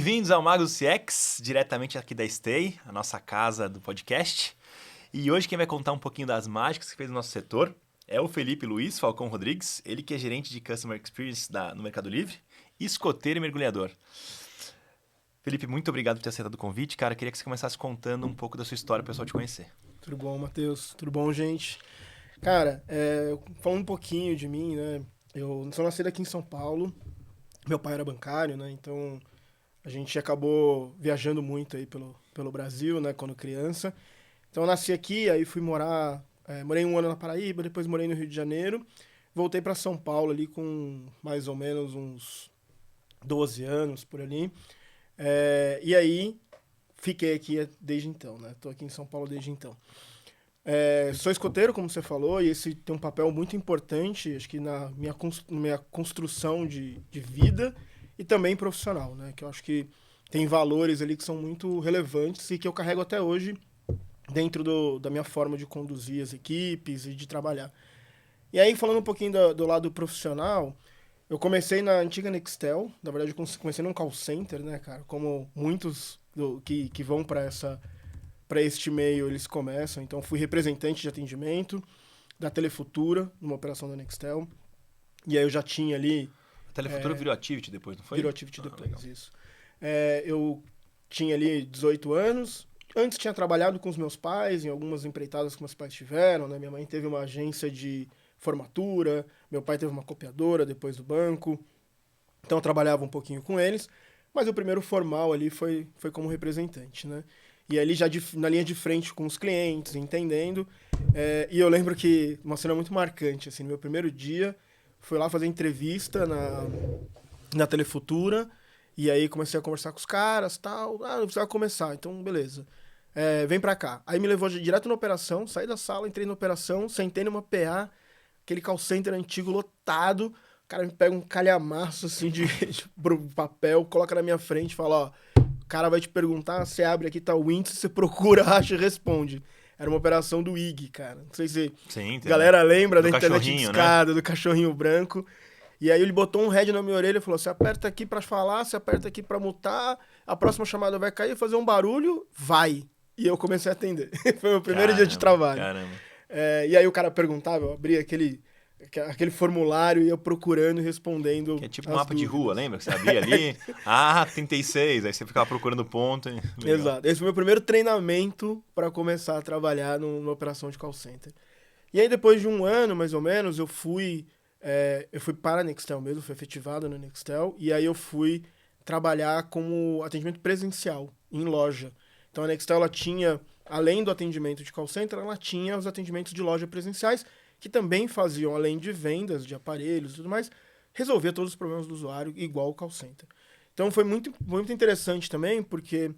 Bem-vindos ao Mago CX, diretamente aqui da Stay, a nossa casa do podcast. E hoje quem vai contar um pouquinho das mágicas que fez no nosso setor é o Felipe Luiz Falcão Rodrigues, ele que é gerente de Customer Experience no Mercado Livre, escoteiro e mergulhador. Felipe, muito obrigado por ter aceitado o convite. Cara, queria que você começasse contando um pouco da sua história para o pessoal te conhecer. Tudo bom, Matheus? Tudo bom, gente? Cara, falando um pouquinho de mim, né? Eu sou nascido aqui em São Paulo. Meu pai era bancário, né? Então a gente acabou viajando muito aí pelo Brasil, né? Quando criança. Então eu nasci aqui, aí fui morar... morei um ano na Paraíba, depois morei no Rio de Janeiro. Voltei para São Paulo ali com mais ou menos uns 12 anos, por ali. E aí, fiquei aqui desde então, né? Tô aqui em São Paulo desde então. Sou escoteiro, como você falou, e esse tem um papel muito importante, acho que na minha construção de vida e também profissional, né? Que eu acho que tem valores ali que são muito relevantes e que eu carrego até hoje dentro da minha forma de conduzir as equipes e de trabalhar. E aí, falando um pouquinho do lado profissional, eu comecei na antiga Nextel. Na verdade, eu comecei num call center, né, cara? Como muitos que vão para este meio, eles começam. Então, fui representante de atendimento da Telefutura, numa operação da Nextel. E aí eu já tinha ali... A Telefutura virou Activity depois, não foi? Virou Activity depois, legal. isso. Eu tinha ali 18 anos. Antes tinha trabalhado com os meus pais, em algumas empreitadas que meus pais tiveram, né? Minha mãe teve uma agência de formatura, meu pai teve uma copiadora depois do banco, então eu trabalhava um pouquinho com eles, mas o primeiro formal ali foi como representante, né? E ali já na linha de frente com os clientes, entendendo, e eu lembro que uma cena muito marcante, assim, no meu primeiro dia, fui lá fazer entrevista na Telefutura, e aí comecei a conversar com os caras, tal, você vai começar, então beleza. Vem pra cá. Aí me levou direto na operação, saí da sala, entrei na operação, sentei numa PA, aquele call center antigo lotado, o cara me pega um calhamaço assim de papel, coloca na minha frente e fala, ó, o cara vai te perguntar, você abre aqui, tá o índice, você procura, acha e responde. Era uma operação do IG, cara. Não sei se a galera lembra da internet discada, né? Do cachorrinho branco. E aí ele botou um head na minha orelha e falou, você aperta aqui pra falar, você aperta aqui pra mutar, a próxima chamada vai cair, fazer um barulho, vai. E eu comecei a atender. Foi o meu primeiro dia de trabalho. Caramba. E aí o cara perguntava, eu abria aquele formulário e ia procurando e respondendo. Que é tipo mapa de rua, lembra? Que você abria ali, 36, aí você ficava procurando ponto. Exato. Esse foi o meu primeiro treinamento para começar a trabalhar numa operação de call center. E aí depois de um ano, mais ou menos, eu fui para a Nextel mesmo, fui efetivado na Nextel, e aí eu fui trabalhar como atendimento presencial, em loja. Então a Nextel, ela tinha, além do atendimento de call center, ela tinha os atendimentos de loja presenciais, que também faziam, além de vendas de aparelhos e tudo mais, resolver todos os problemas do usuário, igual o call center. Então foi muito interessante também, porque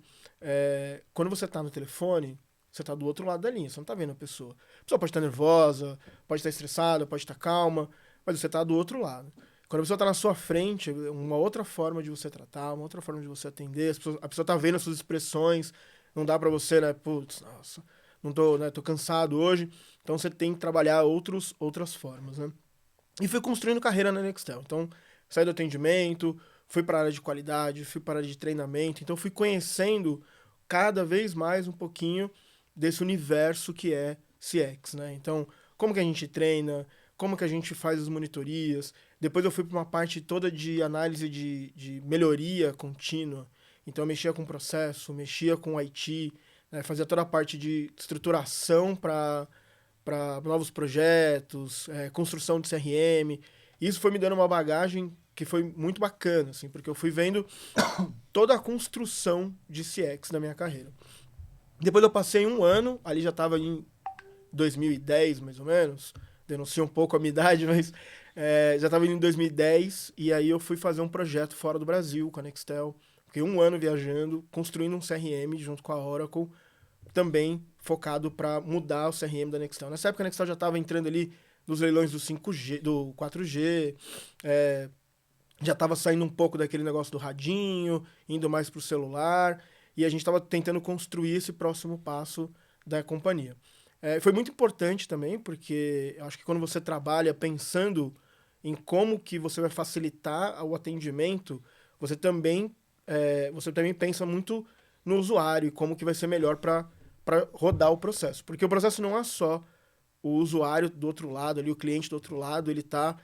quando você está no telefone, você está do outro lado da linha, você não está vendo a pessoa. A pessoa pode estar nervosa, pode estar estressada, pode estar calma, mas você está do outro lado. Quando a pessoa está na sua frente, uma outra forma de você tratar, uma outra forma de você atender, a pessoa está vendo as suas expressões, não dá pra você, né, putz, nossa, não tô, né, tô cansado hoje, então você tem que trabalhar outras formas, né. E fui construindo carreira na Nextel, então saí do atendimento, fui para a área de qualidade, fui para a área de treinamento, então fui conhecendo cada vez mais um pouquinho desse universo que é CX, né, então como que a gente treina, como que a gente faz as monitorias, depois eu fui para uma parte toda de análise de melhoria contínua. Então eu mexia com processo, mexia com IT, né, fazia toda a parte de estruturação para novos projetos, construção de CRM. Isso foi me dando uma bagagem que foi muito bacana, assim, porque eu fui vendo toda a construção de CX da minha carreira. Depois eu passei um ano, ali já estava em 2010, mais ou menos, denuncio um pouco a minha idade, mas já estava em 2010, e aí eu fui fazer um projeto fora do Brasil com a Nextel. Fiquei um ano viajando, construindo um CRM junto com a Oracle, também focado para mudar o CRM da Nextel. Nessa época a Nextel já estava entrando ali nos leilões do 5G, do 4G, já estava saindo um pouco daquele negócio do radinho, indo mais para o celular, e a gente estava tentando construir esse próximo passo da companhia. Foi muito importante também, porque eu acho que quando você trabalha pensando em como que você vai facilitar o atendimento, você também você também pensa muito no usuário e como que vai ser melhor para rodar o processo. Porque o processo não é só o usuário do outro lado, ali, o cliente do outro lado, ele está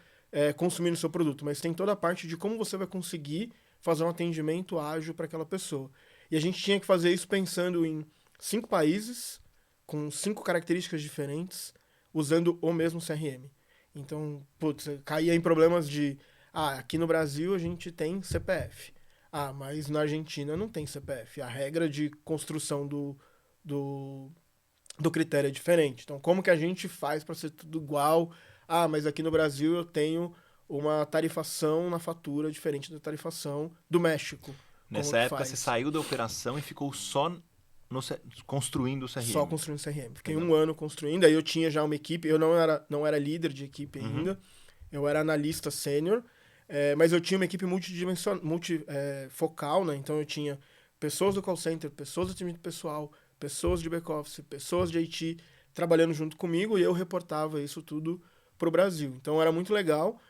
consumindo o seu produto, mas tem toda a parte de como você vai conseguir fazer um atendimento ágil para aquela pessoa. E a gente tinha que fazer isso pensando em 5 países, com 5 características diferentes, usando o mesmo CRM. Então, putz, caía em problemas de, aqui no Brasil a gente tem CPF. Mas na Argentina não tem CPF. A regra de construção do, do critério é diferente. Então, como que a gente faz para ser tudo igual? Mas aqui no Brasil eu tenho uma tarifação na fatura diferente da tarifação do México. Como Nessa que época você faz? saiu da operação e ficou só construindo o Só CRM. construindo CRM. Fiquei Legal. um ano construindo, aí eu tinha já uma equipe, eu não era líder de equipe ainda, eu era analista sênior, mas eu tinha uma equipe multifocal, né? Então eu tinha pessoas do call center, pessoas do atendimento pessoal, pessoas de back-office, pessoas de IT trabalhando junto comigo e eu reportava isso tudo pro Brasil. Então era muito legal.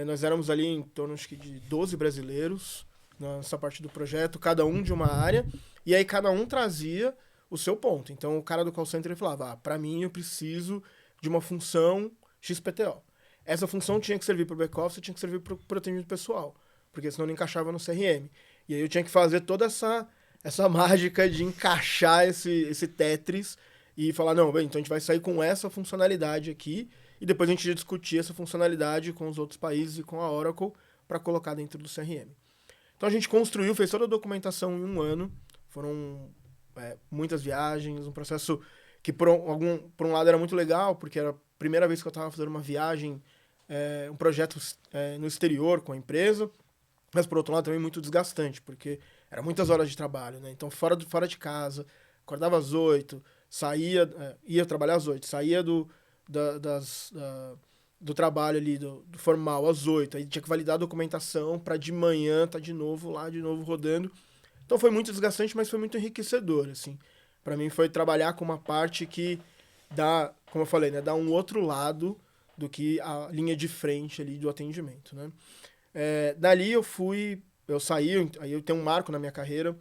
Nós éramos ali em torno acho que de 12 brasileiros nessa parte do projeto, cada um de uma área, e aí cada um trazia o seu ponto. Então o cara do call center ele falava: para mim eu preciso de uma função XPTO. Essa função tinha que servir para o back-office, tinha que servir para o atendimento pessoal, porque senão não encaixava no CRM. E aí eu tinha que fazer toda essa mágica de encaixar esse Tetris e falar: não, bem, então a gente vai sair com essa funcionalidade aqui, e depois a gente ia discutir essa funcionalidade com os outros países e com a Oracle para colocar dentro do CRM. Então a gente construiu, fez toda a documentação em um ano. Foram muitas viagens, um processo que por um lado era muito legal, porque era a primeira vez que eu estava fazendo uma viagem, um projeto no exterior com a empresa, mas por outro lado também muito desgastante, porque era muitas horas de trabalho, né? Então fora de casa, acordava às 8, ia trabalhar às 8, saía do trabalho ali, do formal, às 8, aí tinha que validar a documentação para de manhã tá de novo lá, de novo rodando. Então foi muito desgastante, mas foi muito enriquecedor, assim. Para mim foi trabalhar com uma parte que dá, como eu falei, né, dá um outro lado do que a linha de frente ali do atendimento, né? Dali eu saí, aí eu tenho um marco na minha carreira,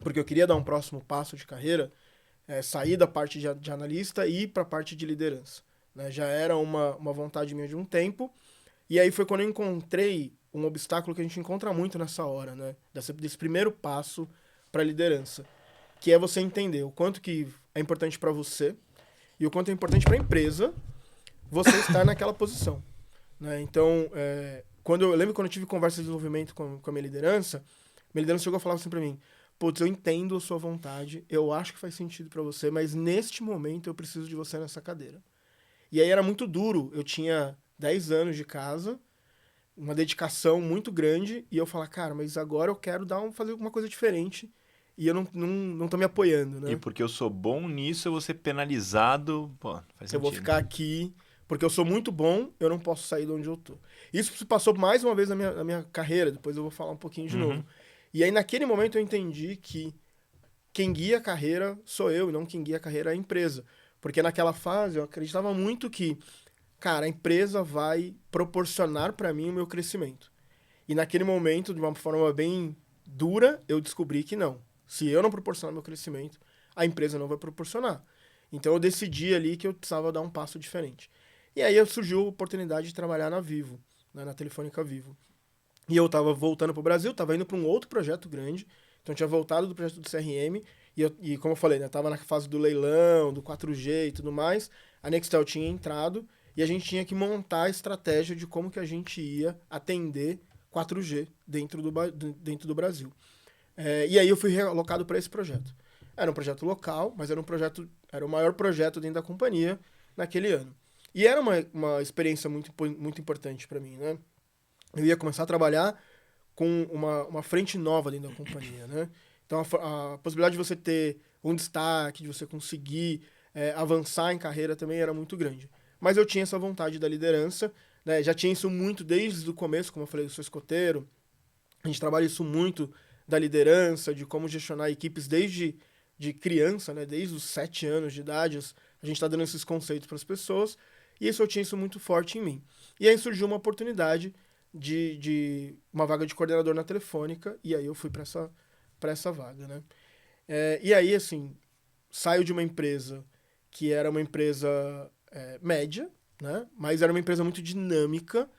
porque eu queria dar um próximo passo de carreira, sair da parte de analista e ir para a parte de liderança, né? Já era uma vontade minha de um tempo, e aí foi quando eu encontrei um obstáculo que a gente encontra muito nessa hora, né? Desse primeiro passo para a liderança, que é você entender o quanto que é importante para você e o quanto é importante para a empresa você estar naquela posição, né? Então, eu lembro quando eu tive conversa de desenvolvimento com a minha liderança chegou a falar assim para mim: putz, eu entendo a sua vontade, eu acho que faz sentido para você, mas neste momento eu preciso de você nessa cadeira. E aí era muito duro, eu tinha 10 anos de casa, uma dedicação muito grande, e eu falar: cara, mas agora eu quero fazer alguma coisa diferente, e eu não tô me apoiando, E né? porque eu sou bom nisso, eu vou ser penalizado. Pô, faz Eu vou sentido. ficar aqui, porque eu sou muito bom, eu não posso sair de onde eu tô. Isso se passou mais uma vez na minha carreira, depois eu vou falar um pouquinho de Uhum. novo. E aí naquele momento eu entendi que quem guia a carreira sou eu, e não quem guia a carreira é a empresa. Porque naquela fase eu acreditava muito que, cara, a empresa vai proporcionar para mim o meu crescimento. E naquele momento, de uma forma bem dura, eu descobri que não. Se eu não proporcionar meu crescimento, a empresa não vai proporcionar. Então eu decidi ali que eu precisava dar um passo diferente. E aí surgiu a oportunidade de trabalhar na Vivo, né, na Telefônica Vivo. E eu estava voltando para o Brasil, estava indo para um outro projeto grande. Então eu tinha voltado do projeto do CRM e como eu falei, né, estava na fase do leilão, do 4G e tudo mais. A Nextel tinha entrado e a gente tinha que montar a estratégia de como que a gente ia atender 4G dentro do Brasil. E aí eu fui realocado para esse projeto. Era um projeto local, mas era o maior projeto dentro da companhia naquele ano. E era uma experiência muito importante para mim, né? Eu ia começar a trabalhar com uma frente nova dentro da companhia, né? Então a possibilidade de você ter um destaque, de você conseguir avançar em carreira também era muito grande. Mas eu tinha essa vontade da liderança, né? Já tinha isso muito desde o começo, como eu falei, eu sou escoteiro, a gente trabalha isso muito da liderança, de como gestionar equipes desde de criança, né? Desde os 7 anos de idade, a gente está dando esses conceitos para as pessoas, e isso eu tinha isso muito forte em mim. E aí surgiu uma oportunidade de uma vaga de coordenador na Telefônica, e aí eu fui para essa vaga, né? E aí, assim, saio de uma empresa que era uma empresa média, né? Mas era uma empresa muito dinâmica.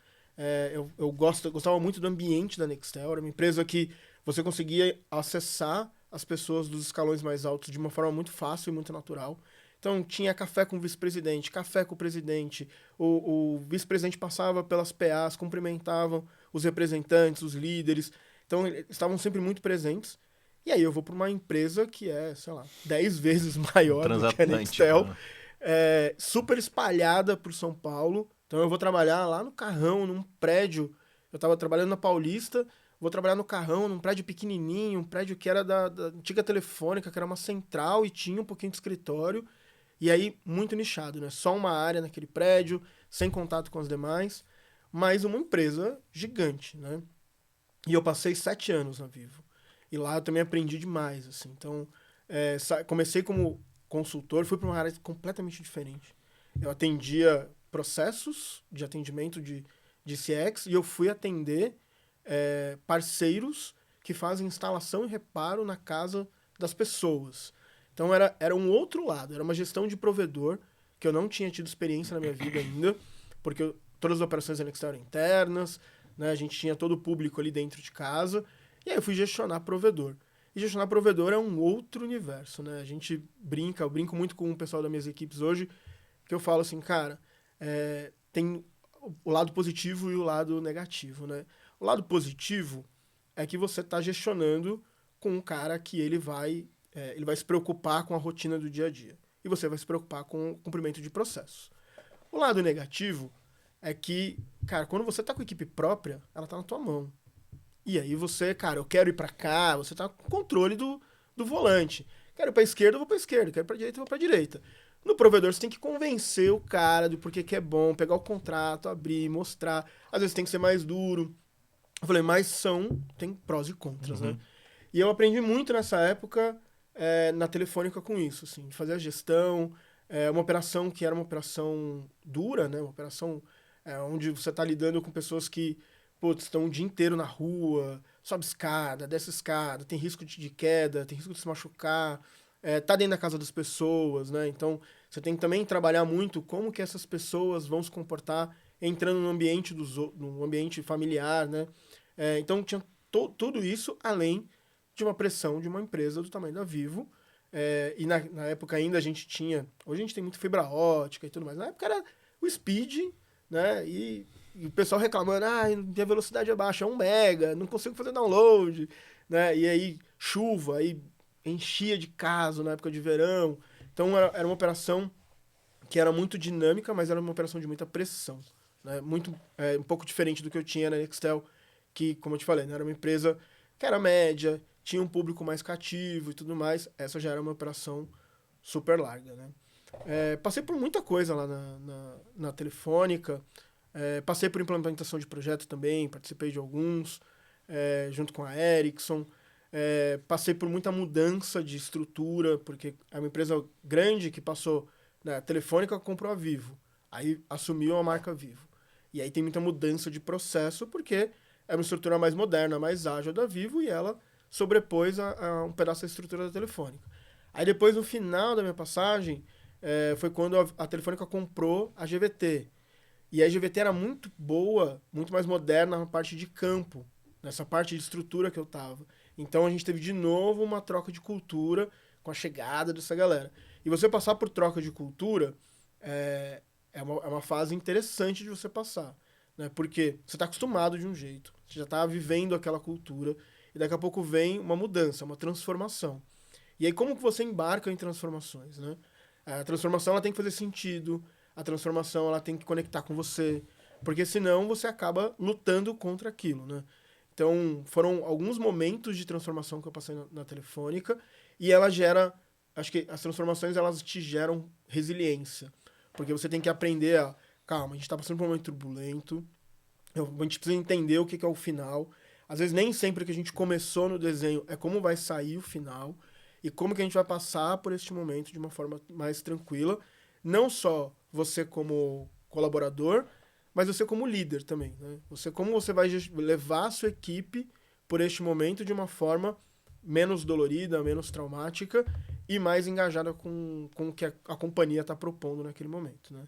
Eu gostava muito do ambiente da Nextel. Era uma empresa que você conseguia acessar as pessoas dos escalões mais altos de uma forma muito fácil e muito natural. Então, tinha café com o vice-presidente, café com o presidente, o vice-presidente passava pelas PAs, cumprimentavam os representantes, os líderes. Então, eles estavam sempre muito presentes. E aí eu vou para uma empresa que é, sei lá, 10 vezes maior do que a Transatlântico, Nextel, né? super espalhada por São Paulo. Então eu vou trabalhar lá no Carrão, num prédio. Eu estava trabalhando na Paulista, vou trabalhar no Carrão, num prédio pequenininho, um prédio que era da antiga Telefônica, que era uma central e tinha um pouquinho de escritório. E aí, muito nichado, né? Só uma área naquele prédio, sem contato com as demais, mas uma empresa gigante, né? E eu passei 7 anos na Vivo. E lá eu também aprendi demais, assim. Então, comecei como consultor, fui para uma área completamente diferente. Eu atendia processos de atendimento de CX e eu fui atender parceiros que fazem instalação e reparo na casa das pessoas. Então, era um outro lado, era uma gestão de provedor que eu não tinha tido experiência na minha vida ainda, porque todas as operações da Nextel eram internas, né? A gente tinha todo o público ali dentro de casa. E aí eu fui gestionar provedor. E gestionar provedor é um outro universo, né? A gente eu brinco muito com o pessoal das minhas equipes hoje, que eu falo assim, cara, tem o lado positivo e o lado negativo, né? O lado positivo é que você está gestionando com um cara que ele vai se preocupar com a rotina do dia a dia. E você vai se preocupar com o cumprimento de processos. O lado negativo é que, cara, quando você tá com a equipe própria, ela tá na tua mão. E aí você, cara, eu quero ir pra cá, você tá com controle do volante. Quero ir pra esquerda, eu vou pra esquerda. Quero ir pra direita, eu vou pra direita. No provedor, você tem que convencer o cara do porquê que é bom, pegar o contrato, abrir, mostrar. Às vezes tem que ser mais duro. Eu falei, mas tem prós e contras, né? E eu aprendi muito nessa época na Telefônica com isso, assim, de fazer a gestão, uma operação que era uma operação dura, né? Uma operação onde você está lidando com pessoas que estão o dia inteiro na rua, sobe escada, desce escada, tem risco de queda, tem risco de se machucar, tá dentro da casa das pessoas, né? Então, você tem que também trabalhar muito como que essas pessoas vão se comportar entrando no ambiente familiar, né? Então, tinha tudo isso, além de uma pressão de uma empresa do tamanho da Vivo. E na época ainda a gente tinha... Hoje a gente tem muito fibra ótica e tudo mais. Na época era o Speed, né? E o pessoal reclamando, minha velocidade é baixa, é 1 mega, não consigo fazer download, né? E aí, chuva, aí enchia de caso na época de verão. Então era uma operação que era muito dinâmica, mas era uma operação de muita pressão, né? Um pouco diferente do que eu tinha na Nextel, que, como eu te falei, né, era uma empresa que era média, tinha um público mais cativo e tudo mais. Essa já era uma operação super larga, né? Passei por muita coisa lá na Telefônica, passei por implementação de projetos também, participei de alguns, junto com a Ericsson. Passei por muita mudança de estrutura, porque é uma empresa grande que passou, né, a Telefônica comprou a Vivo, aí assumiu a marca Vivo. E aí tem muita mudança de processo, porque é uma estrutura mais moderna, mais ágil da Vivo, e ela sobrepôs a um pedaço da estrutura da Telefônica. Aí depois, no final da minha passagem, foi quando a Telefônica comprou a GVT. E a GVT era muito boa, muito mais moderna na parte de campo, nessa parte de estrutura que eu tava. Então a gente teve de novo uma troca de cultura com a chegada dessa galera. E você passar por troca de cultura é uma fase interessante de você passar, né? Porque você está acostumado de um jeito, você já está vivendo aquela cultura, e daqui a pouco vem uma mudança, uma transformação. E aí como que você embarca em transformações, né? A transformação ela tem que fazer sentido, a transformação ela tem que conectar com você, porque senão você acaba lutando contra aquilo, né? Então, foram alguns momentos de transformação que eu passei na Telefônica, e ela gera, acho que as transformações elas te geram resiliência, porque você tem que aprender calma, a gente está passando por um momento turbulento, a gente precisa entender o que é o final. Às vezes nem sempre o que a gente começou no desenho é como vai sair o final, e como que a gente vai passar por este momento de uma forma mais tranquila, não só você como colaborador, mas você como líder também, né? Como você vai levar a sua equipe por este momento de uma forma menos dolorida, menos traumática e mais engajada com o que a companhia está propondo naquele momento, né?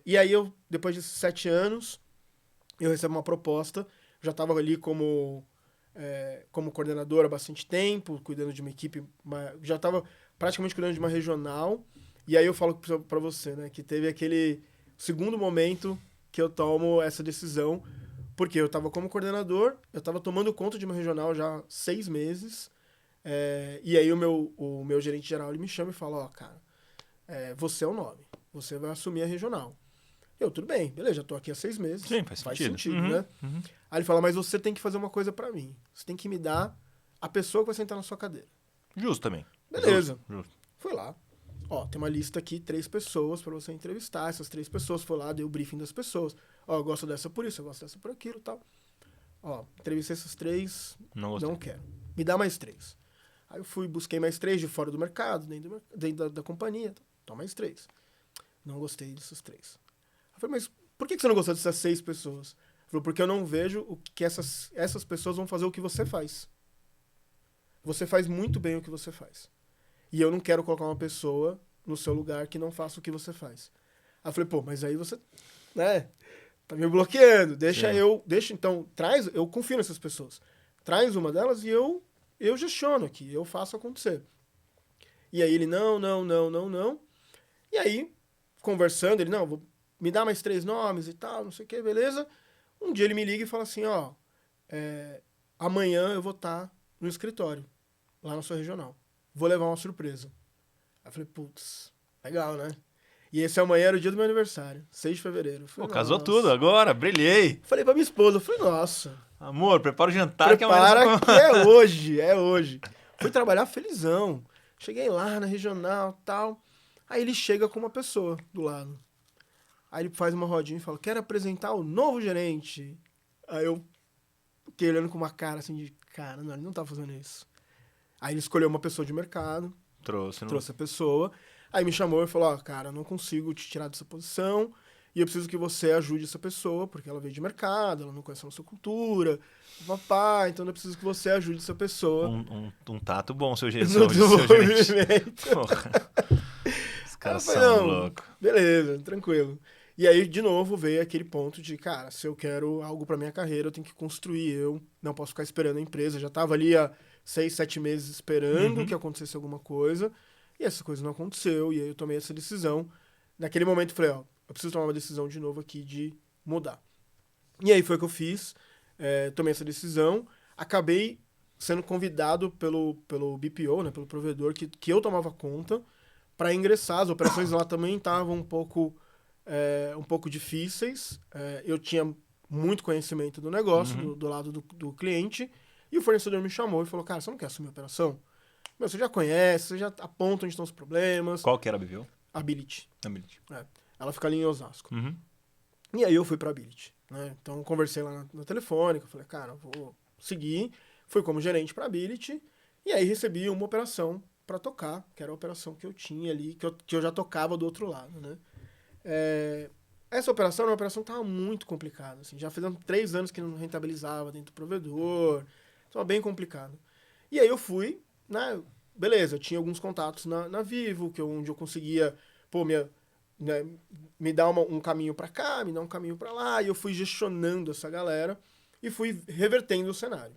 E aí depois de 7 anos, eu recebo uma proposta, já estava ali como coordenador há bastante tempo, cuidando de uma equipe, já estava praticamente cuidando de uma regional, e aí eu falo para você, né, que teve aquele segundo momento que eu tomo essa decisão, porque eu estava como coordenador, eu estava tomando conta de uma regional já há 6 meses, e aí o meu gerente geral ele me chama e fala, ó, cara, você é o nome, você vai assumir a regional. Tudo bem, beleza, já tô aqui há 6 meses. Sim, faz sentido, né? Uhum. Aí ele fala, mas você tem que fazer uma coisa pra mim. Você tem que me dar a pessoa que vai sentar na sua cadeira. Justo também. Beleza. Justo. Fui lá. Ó, tem uma lista aqui, 3 pessoas pra você entrevistar. Essas 3 pessoas, fui lá, dei o briefing das pessoas. Ó, eu gosto dessa por isso, eu gosto dessa por aquilo e tal. Ó, entrevistei essas 3, não quero. Me dá mais 3. Aí eu busquei mais 3 de fora do mercado, dentro da companhia. Então, mais 3. Não gostei dessas 3. Eu falei, mas por que você não gostou dessas 6 pessoas? Ele falou, porque eu não vejo o que essas pessoas vão fazer o que você faz. Você faz muito bem o que você faz. E eu não quero colocar uma pessoa no seu lugar que não faça o que você faz. Aí eu falei, pô, mas aí você, né, tá me bloqueando. Então, eu confio nessas pessoas. Traz uma delas e eu gestiono aqui, eu faço acontecer. E aí ele, não. E aí, conversando, ele, não, me dá mais 3 nomes e tal, não sei o que, beleza. Um dia ele me liga e fala assim, ó, amanhã eu vou estar no escritório, lá na sua regional. Vou levar uma surpresa. Aí eu falei, putz, legal, né? E esse amanhã era o dia do meu aniversário, 6 de fevereiro. Falei, casou tudo agora, brilhei. Falei pra minha esposa, falei, nossa. Amor, prepara o jantar que amanhã... que é hoje. Fui trabalhar felizão. Cheguei lá na regional e tal. Aí ele chega com uma pessoa do lado. Aí ele faz uma rodinha e fala, quero apresentar o novo gerente. Aí eu fiquei olhando com uma cara assim de, cara, não, ele não tá fazendo isso. Aí ele escolheu uma pessoa de mercado. Trouxe a pessoa. Aí me chamou e falou, ó, cara, eu não consigo te tirar dessa posição e eu preciso que você ajude essa pessoa, porque ela veio de mercado, ela não conhece a nossa cultura, papai, então eu preciso que você ajude essa pessoa. Um tato bom, seu gerente. Porra. Os caras são loucos. Beleza, tranquilo. E aí, de novo, veio aquele ponto de, cara, se eu quero algo pra minha carreira, eu tenho que construir, eu não posso ficar esperando a empresa. Eu já tava ali há 6, 7 meses esperando que acontecesse alguma coisa, e essa coisa não aconteceu, e aí eu tomei essa decisão. Naquele momento eu falei, ó, eu preciso tomar uma decisão de novo aqui de mudar. E aí foi o que eu fiz, tomei essa decisão, acabei sendo convidado pelo BPO, né, pelo provedor, que eu tomava conta, para ingressar. As operações lá também estavam um pouco difíceis. Eu tinha muito conhecimento do negócio, do lado do cliente, e o fornecedor me chamou e falou, cara, você não quer assumir a operação? Meu, você já conhece, você já aponta onde estão os problemas. Qual que era a BPO? Ability. É. Ela fica ali em Osasco. E aí eu fui pra Ability, né? Então conversei lá na telefônica, falei, cara, vou seguir. Fui como gerente pra Ability, e aí recebi uma operação pra tocar, que era a operação que eu tinha ali, que eu já tocava do outro lado, né? Essa operação era uma operação que estava muito complicada. Assim, já fizeram 3 anos que não rentabilizava dentro do provedor. Estava bem complicado. E aí eu fui, né? Beleza, eu tinha alguns contatos na Vivo, onde eu conseguia me dar um caminho para cá, me dar um caminho para lá. E eu fui gestionando essa galera e fui revertendo o cenário.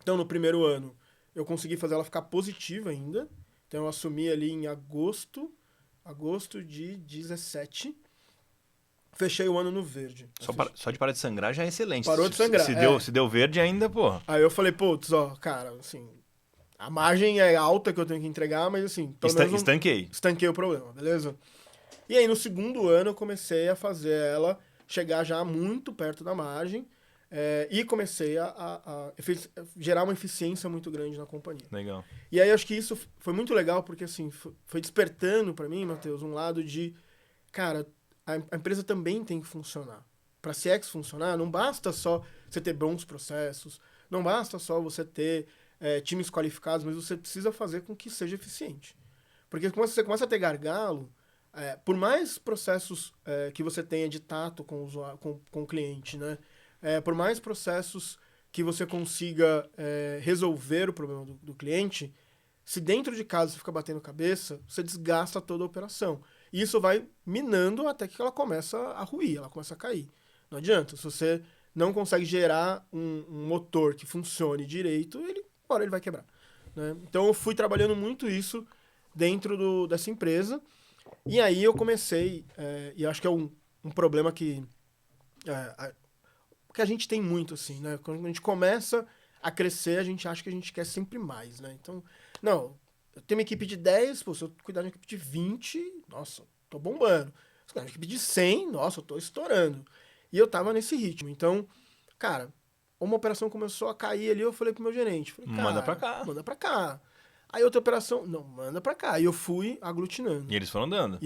Então, no primeiro ano, eu consegui fazer ela ficar positiva ainda. Então, eu assumi ali em agosto de 17. Fechei o ano no verde. Só de parar de sangrar já é excelente. Parou de sangrar. Se deu verde ainda, pô. Aí eu falei, putz, ó, cara, assim, a margem é alta que eu tenho que entregar, mas assim, pelo menos estanquei o problema, beleza? E aí no segundo ano eu comecei a fazer ela chegar já muito perto da margem, e comecei a gerar uma eficiência muito grande na companhia. Legal. E aí acho que isso foi muito legal, porque assim, foi despertando pra mim, Matheus, um lado de, cara, a empresa também tem que funcionar. Para a CX funcionar, não basta só você ter bons processos, não basta só você ter times qualificados, mas você precisa fazer com que seja eficiente. Porque quando você começa a ter gargalo, Por mais processos que você tenha de tato com o cliente, né? Por mais processos que você consiga resolver o problema do cliente, se dentro de casa você fica batendo cabeça, você desgasta toda a operação. E isso vai minando até que ela começa a ruir, ela começa a cair. Não adianta. Se você não consegue gerar um motor que funcione direito, uma hora ele vai quebrar. Né? Então eu fui trabalhando muito isso dentro dessa empresa. E aí eu comecei, e acho que é um problema que a gente tem muito, assim, né? Quando a gente começa a crescer, a gente acha que a gente quer sempre mais, né? Então, não, eu tenho uma equipe de 10, pô, se eu cuidar de uma equipe de 20, nossa, tô bombando. Se eu cuidar de uma equipe de 100, nossa, eu tô estourando. E eu tava nesse ritmo. Então, cara, uma operação começou a cair ali, eu falei pro meu gerente, falei, cara, manda pra cá. Manda pra cá. Aí outra operação, não, manda pra cá. E eu fui aglutinando. E eles foram andando.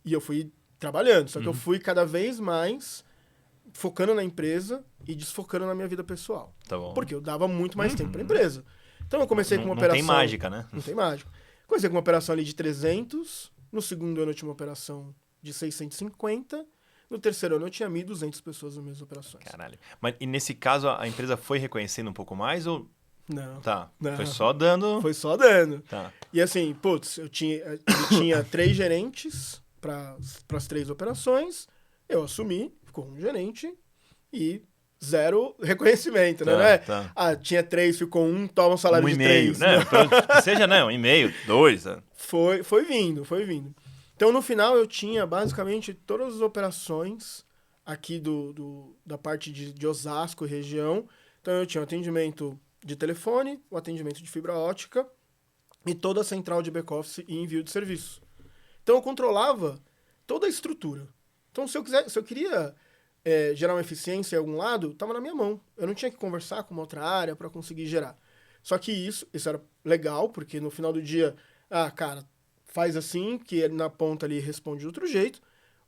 E eu fui trabalhando, só que eu fui cada vez mais focando na empresa e desfocando na minha vida pessoal. Tá bom. Porque eu dava muito mais tempo pra empresa. Então eu comecei com uma operação... Não tem mágica, né? Não tem mágica. Comecei com uma operação ali de 300, no segundo ano eu tinha uma operação de 650, no terceiro ano eu tinha 1.200 pessoas nas minhas operações. Caralho. Mas e nesse caso a empresa foi reconhecendo um pouco mais ou... Não. Tá. Não. Foi só dando... Foi só dando. Tá. E assim, putz, ele tinha 3 gerentes para as 3 operações, eu assumi, ficou um gerente e 0 reconhecimento, né? Tá. Tinha 3, ficou 1, toma um salário de 3. Né? Que seja, né? 1,5, 2. Né? Foi vindo. Então, no final, eu tinha basicamente todas as operações aqui da parte de Osasco e região. Então, eu tinha o atendimento de telefone, o atendimento de fibra ótica e toda a central de back-office e envio de serviço. Então, eu controlava toda a estrutura. Então, se eu queria gerar uma eficiência em algum lado, estava na minha mão. Eu não tinha que conversar com uma outra área para conseguir gerar. Só que isso era legal, porque no final do dia, cara, faz assim, que na ponta ali responde de outro jeito,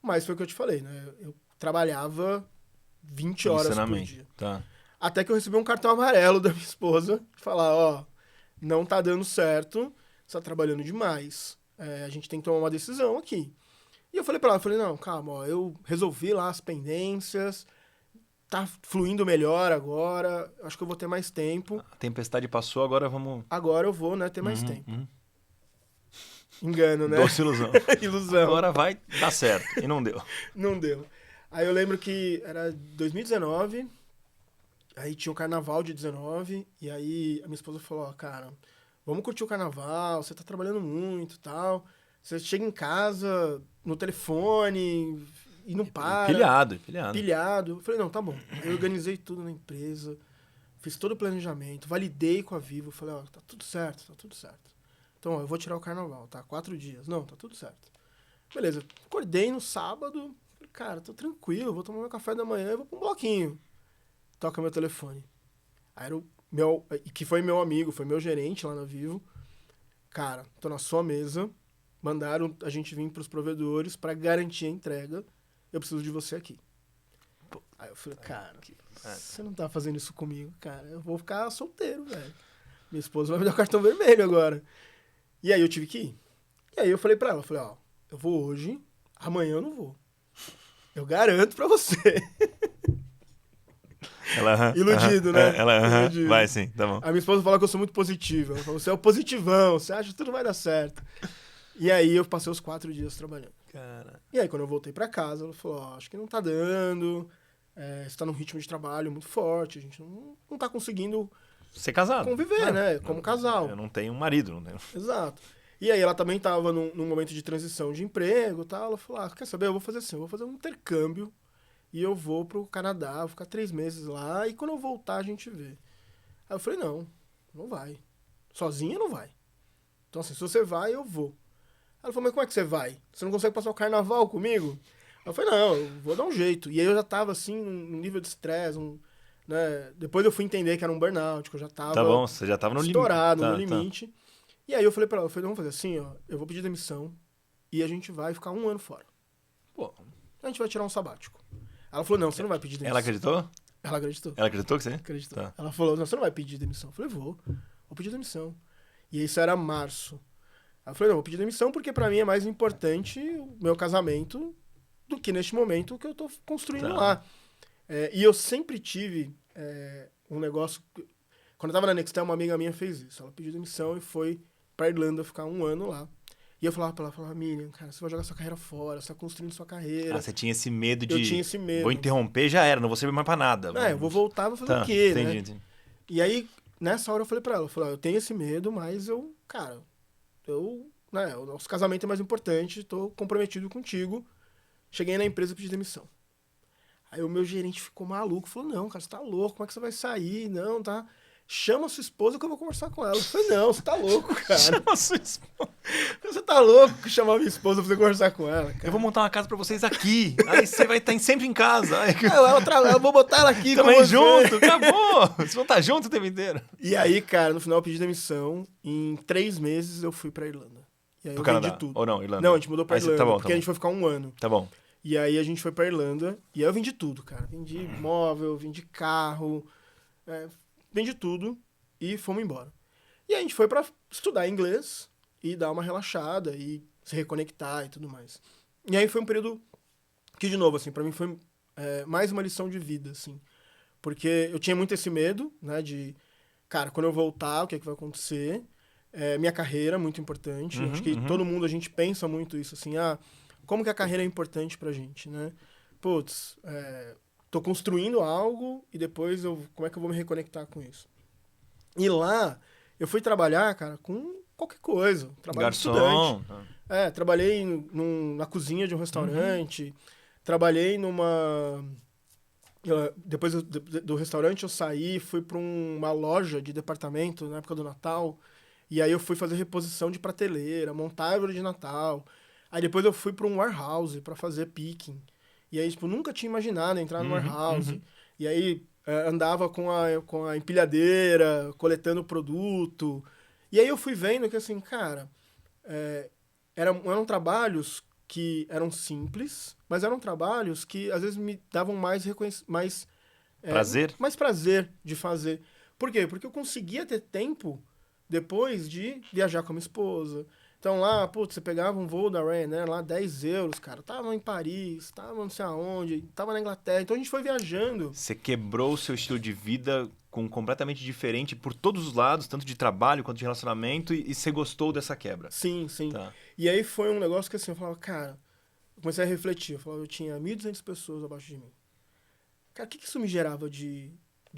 mas foi o que eu te falei, né? Eu trabalhava 20 horas por dia. Tá. Até que eu recebi um cartão amarelo da minha esposa, falar, não tá dando certo, você tá trabalhando demais, a gente tem que tomar uma decisão aqui. E eu falei pra ela, não, calma, eu resolvi lá as pendências, tá fluindo melhor agora, acho que eu vou ter mais tempo. A tempestade passou, agora vamos... Agora eu vou, né, ter mais tempo. Engano, né? Doce ilusão. Ilusão. Agora vai dar certo. E não deu. Não deu. Aí eu lembro que era 2019, aí tinha o carnaval de 19, e aí a minha esposa falou, cara, vamos curtir o carnaval, você tá trabalhando muito e tal, você chega em casa no telefone e não para. Pilhado. Eu falei, não, tá bom. Eu organizei tudo na empresa, fiz todo o planejamento, validei com a Vivo, falei, tá tudo certo. Então, eu vou tirar o carnaval, tá? 4 dias. Não, tá tudo certo. Beleza. Acordei no sábado, falei, cara, tô tranquilo, vou tomar meu café da manhã e vou pra um bloquinho. Toca meu telefone. Aí era que foi meu amigo, foi meu gerente lá na Vivo. Cara, tô na sua mesa, mandaram a gente vir pros provedores pra garantir a entrega, eu preciso de você aqui. Aí eu falei, cara, você não tá fazendo isso comigo, cara, eu vou ficar solteiro, velho. Minha esposa vai me dar o cartão vermelho agora. E aí eu tive que ir. E aí eu falei pra ela, eu vou hoje, amanhã eu não vou. Eu garanto pra você. Iludido, né? Iludido. Vai sim, tá bom. A minha esposa fala que eu sou muito positivo. Ela fala, você é o positivão, você acha que tudo vai dar certo. E aí eu passei os 4 dias trabalhando. Cara. E aí quando eu voltei pra casa, ela falou, acho que não tá dando, você tá num ritmo de trabalho muito forte, a gente não tá conseguindo... Ser casado. Conviver, né? Como casal. Eu não tenho um marido, não tenho. Exato. E aí ela também tava num momento de transição de emprego e tal. Ela falou, quer saber? Eu vou fazer assim, eu vou fazer um intercâmbio e eu vou pro Canadá, vou ficar 3 meses lá e quando eu voltar a gente vê. Aí eu falei, não vai. Sozinha não vai. Então assim, se você vai, eu vou. Ela falou, mas como é que você vai? Você não consegue passar o carnaval comigo? Aí eu falei, não, eu vou dar um jeito. E aí eu já tava assim, num nível de estresse, né? Depois eu fui entender que era um burnout, que eu já tava... Tá bom, você já tava no limite. Estourado, no limite. E aí eu falei pra ela, vamos fazer assim, eu vou pedir demissão e a gente vai ficar 1 ano fora. Pô. A gente vai tirar um sabático. Ela falou, não, você não vai pedir demissão. Ela acreditou? Ela acreditou. Ela acreditou que você? Acreditou. Tá. Ela falou, não, você não vai pedir demissão. Eu falei, vou pedir demissão. E isso era março. Aí eu falei, não, vou pedir demissão porque pra mim é mais importante o meu casamento do que neste momento que eu tô construindo Tá. lá. E eu sempre tive um negócio... Quando eu tava na Nextel, uma amiga minha fez isso. Ela pediu demissão e foi pra Irlanda ficar 1 ano lá. E eu falava pra ela, Miriam, cara, você vai jogar sua carreira fora, você tá construindo sua carreira. Ah, você tinha esse medo de... Eu tinha esse medo. Vou interromper, já era, não vou servir mais pra nada. Eu vou voltar, vou fazer o quê, né? Entendi. E aí, nessa hora eu falei pra ela, eu tenho esse medo, mas o nosso casamento é mais importante, tô comprometido contigo. Cheguei na empresa e pedi demissão. Aí o meu gerente ficou maluco, falou, não, cara, você tá louco, como é que você vai sair? Não, tá... Chama a sua esposa que eu vou conversar com ela. Eu falei, não, você tá louco, cara. Chama a sua esposa. Você tá louco que chamar minha esposa pra você conversar com ela, cara. Eu vou montar uma casa pra vocês aqui. Aí você vai estar sempre em casa. Aí... Eu vou botar ela aqui também com junto, acabou. Vocês vão estar juntos o tempo inteiro. E aí, cara, no final eu pedi demissão. Em 3 meses eu fui pra Irlanda. E aí Pro eu Canadá, vendi tudo. ou não, Irlanda? Não, a gente mudou pra Aí Irlanda, tá bom, porque a gente foi ficar 1 ano. Tá bom. E aí a gente foi pra Irlanda, e aí eu vendi tudo, cara. Vendi móvel, vendi carro, vendi tudo e fomos embora. E aí a gente foi pra estudar inglês e dar uma relaxada e se reconectar e tudo mais. E aí foi um período que, de novo, assim, pra mim foi mais uma lição de vida, assim. Porque eu tinha muito esse medo, né, de, cara, quando eu voltar, o que é que vai acontecer? Minha carreira, muito importante. Acho que todo mundo, a gente pensa muito isso, assim, como que a carreira é importante pra gente, né? Putz, tô construindo algo e depois como é que eu vou me reconectar com isso? E lá, eu fui trabalhar, cara, com qualquer coisa. Trabalho de estudante. Trabalhei na cozinha de um restaurante, trabalhei depois do restaurante eu saí, fui pra uma loja de departamento na época do Natal, e aí eu fui fazer reposição de prateleira, montar árvore de Natal. Aí depois eu fui pra um warehouse pra fazer picking. E aí, tipo, nunca tinha imaginado entrar no warehouse. E aí andava com a empilhadeira, coletando produto. E aí eu fui vendo que, assim, cara, eram trabalhos que eram simples, mas eram trabalhos que às vezes me davam mais prazer? Mais prazer de fazer. Por quê? Porque eu conseguia ter tempo depois de viajar com a minha esposa. Então lá, putz, você pegava um voo da Ryanair lá, 10 euros, cara. Tava em Paris, tava não sei aonde, tava na Inglaterra. Então a gente foi viajando. Você quebrou o seu estilo de vida completamente diferente por todos os lados, tanto de trabalho quanto de relacionamento, e você gostou dessa quebra. Sim, sim. Tá. E aí foi um negócio que assim, eu falava, cara, eu comecei a refletir. Eu tinha 1.200 pessoas abaixo de mim. Cara, o que isso me gerava de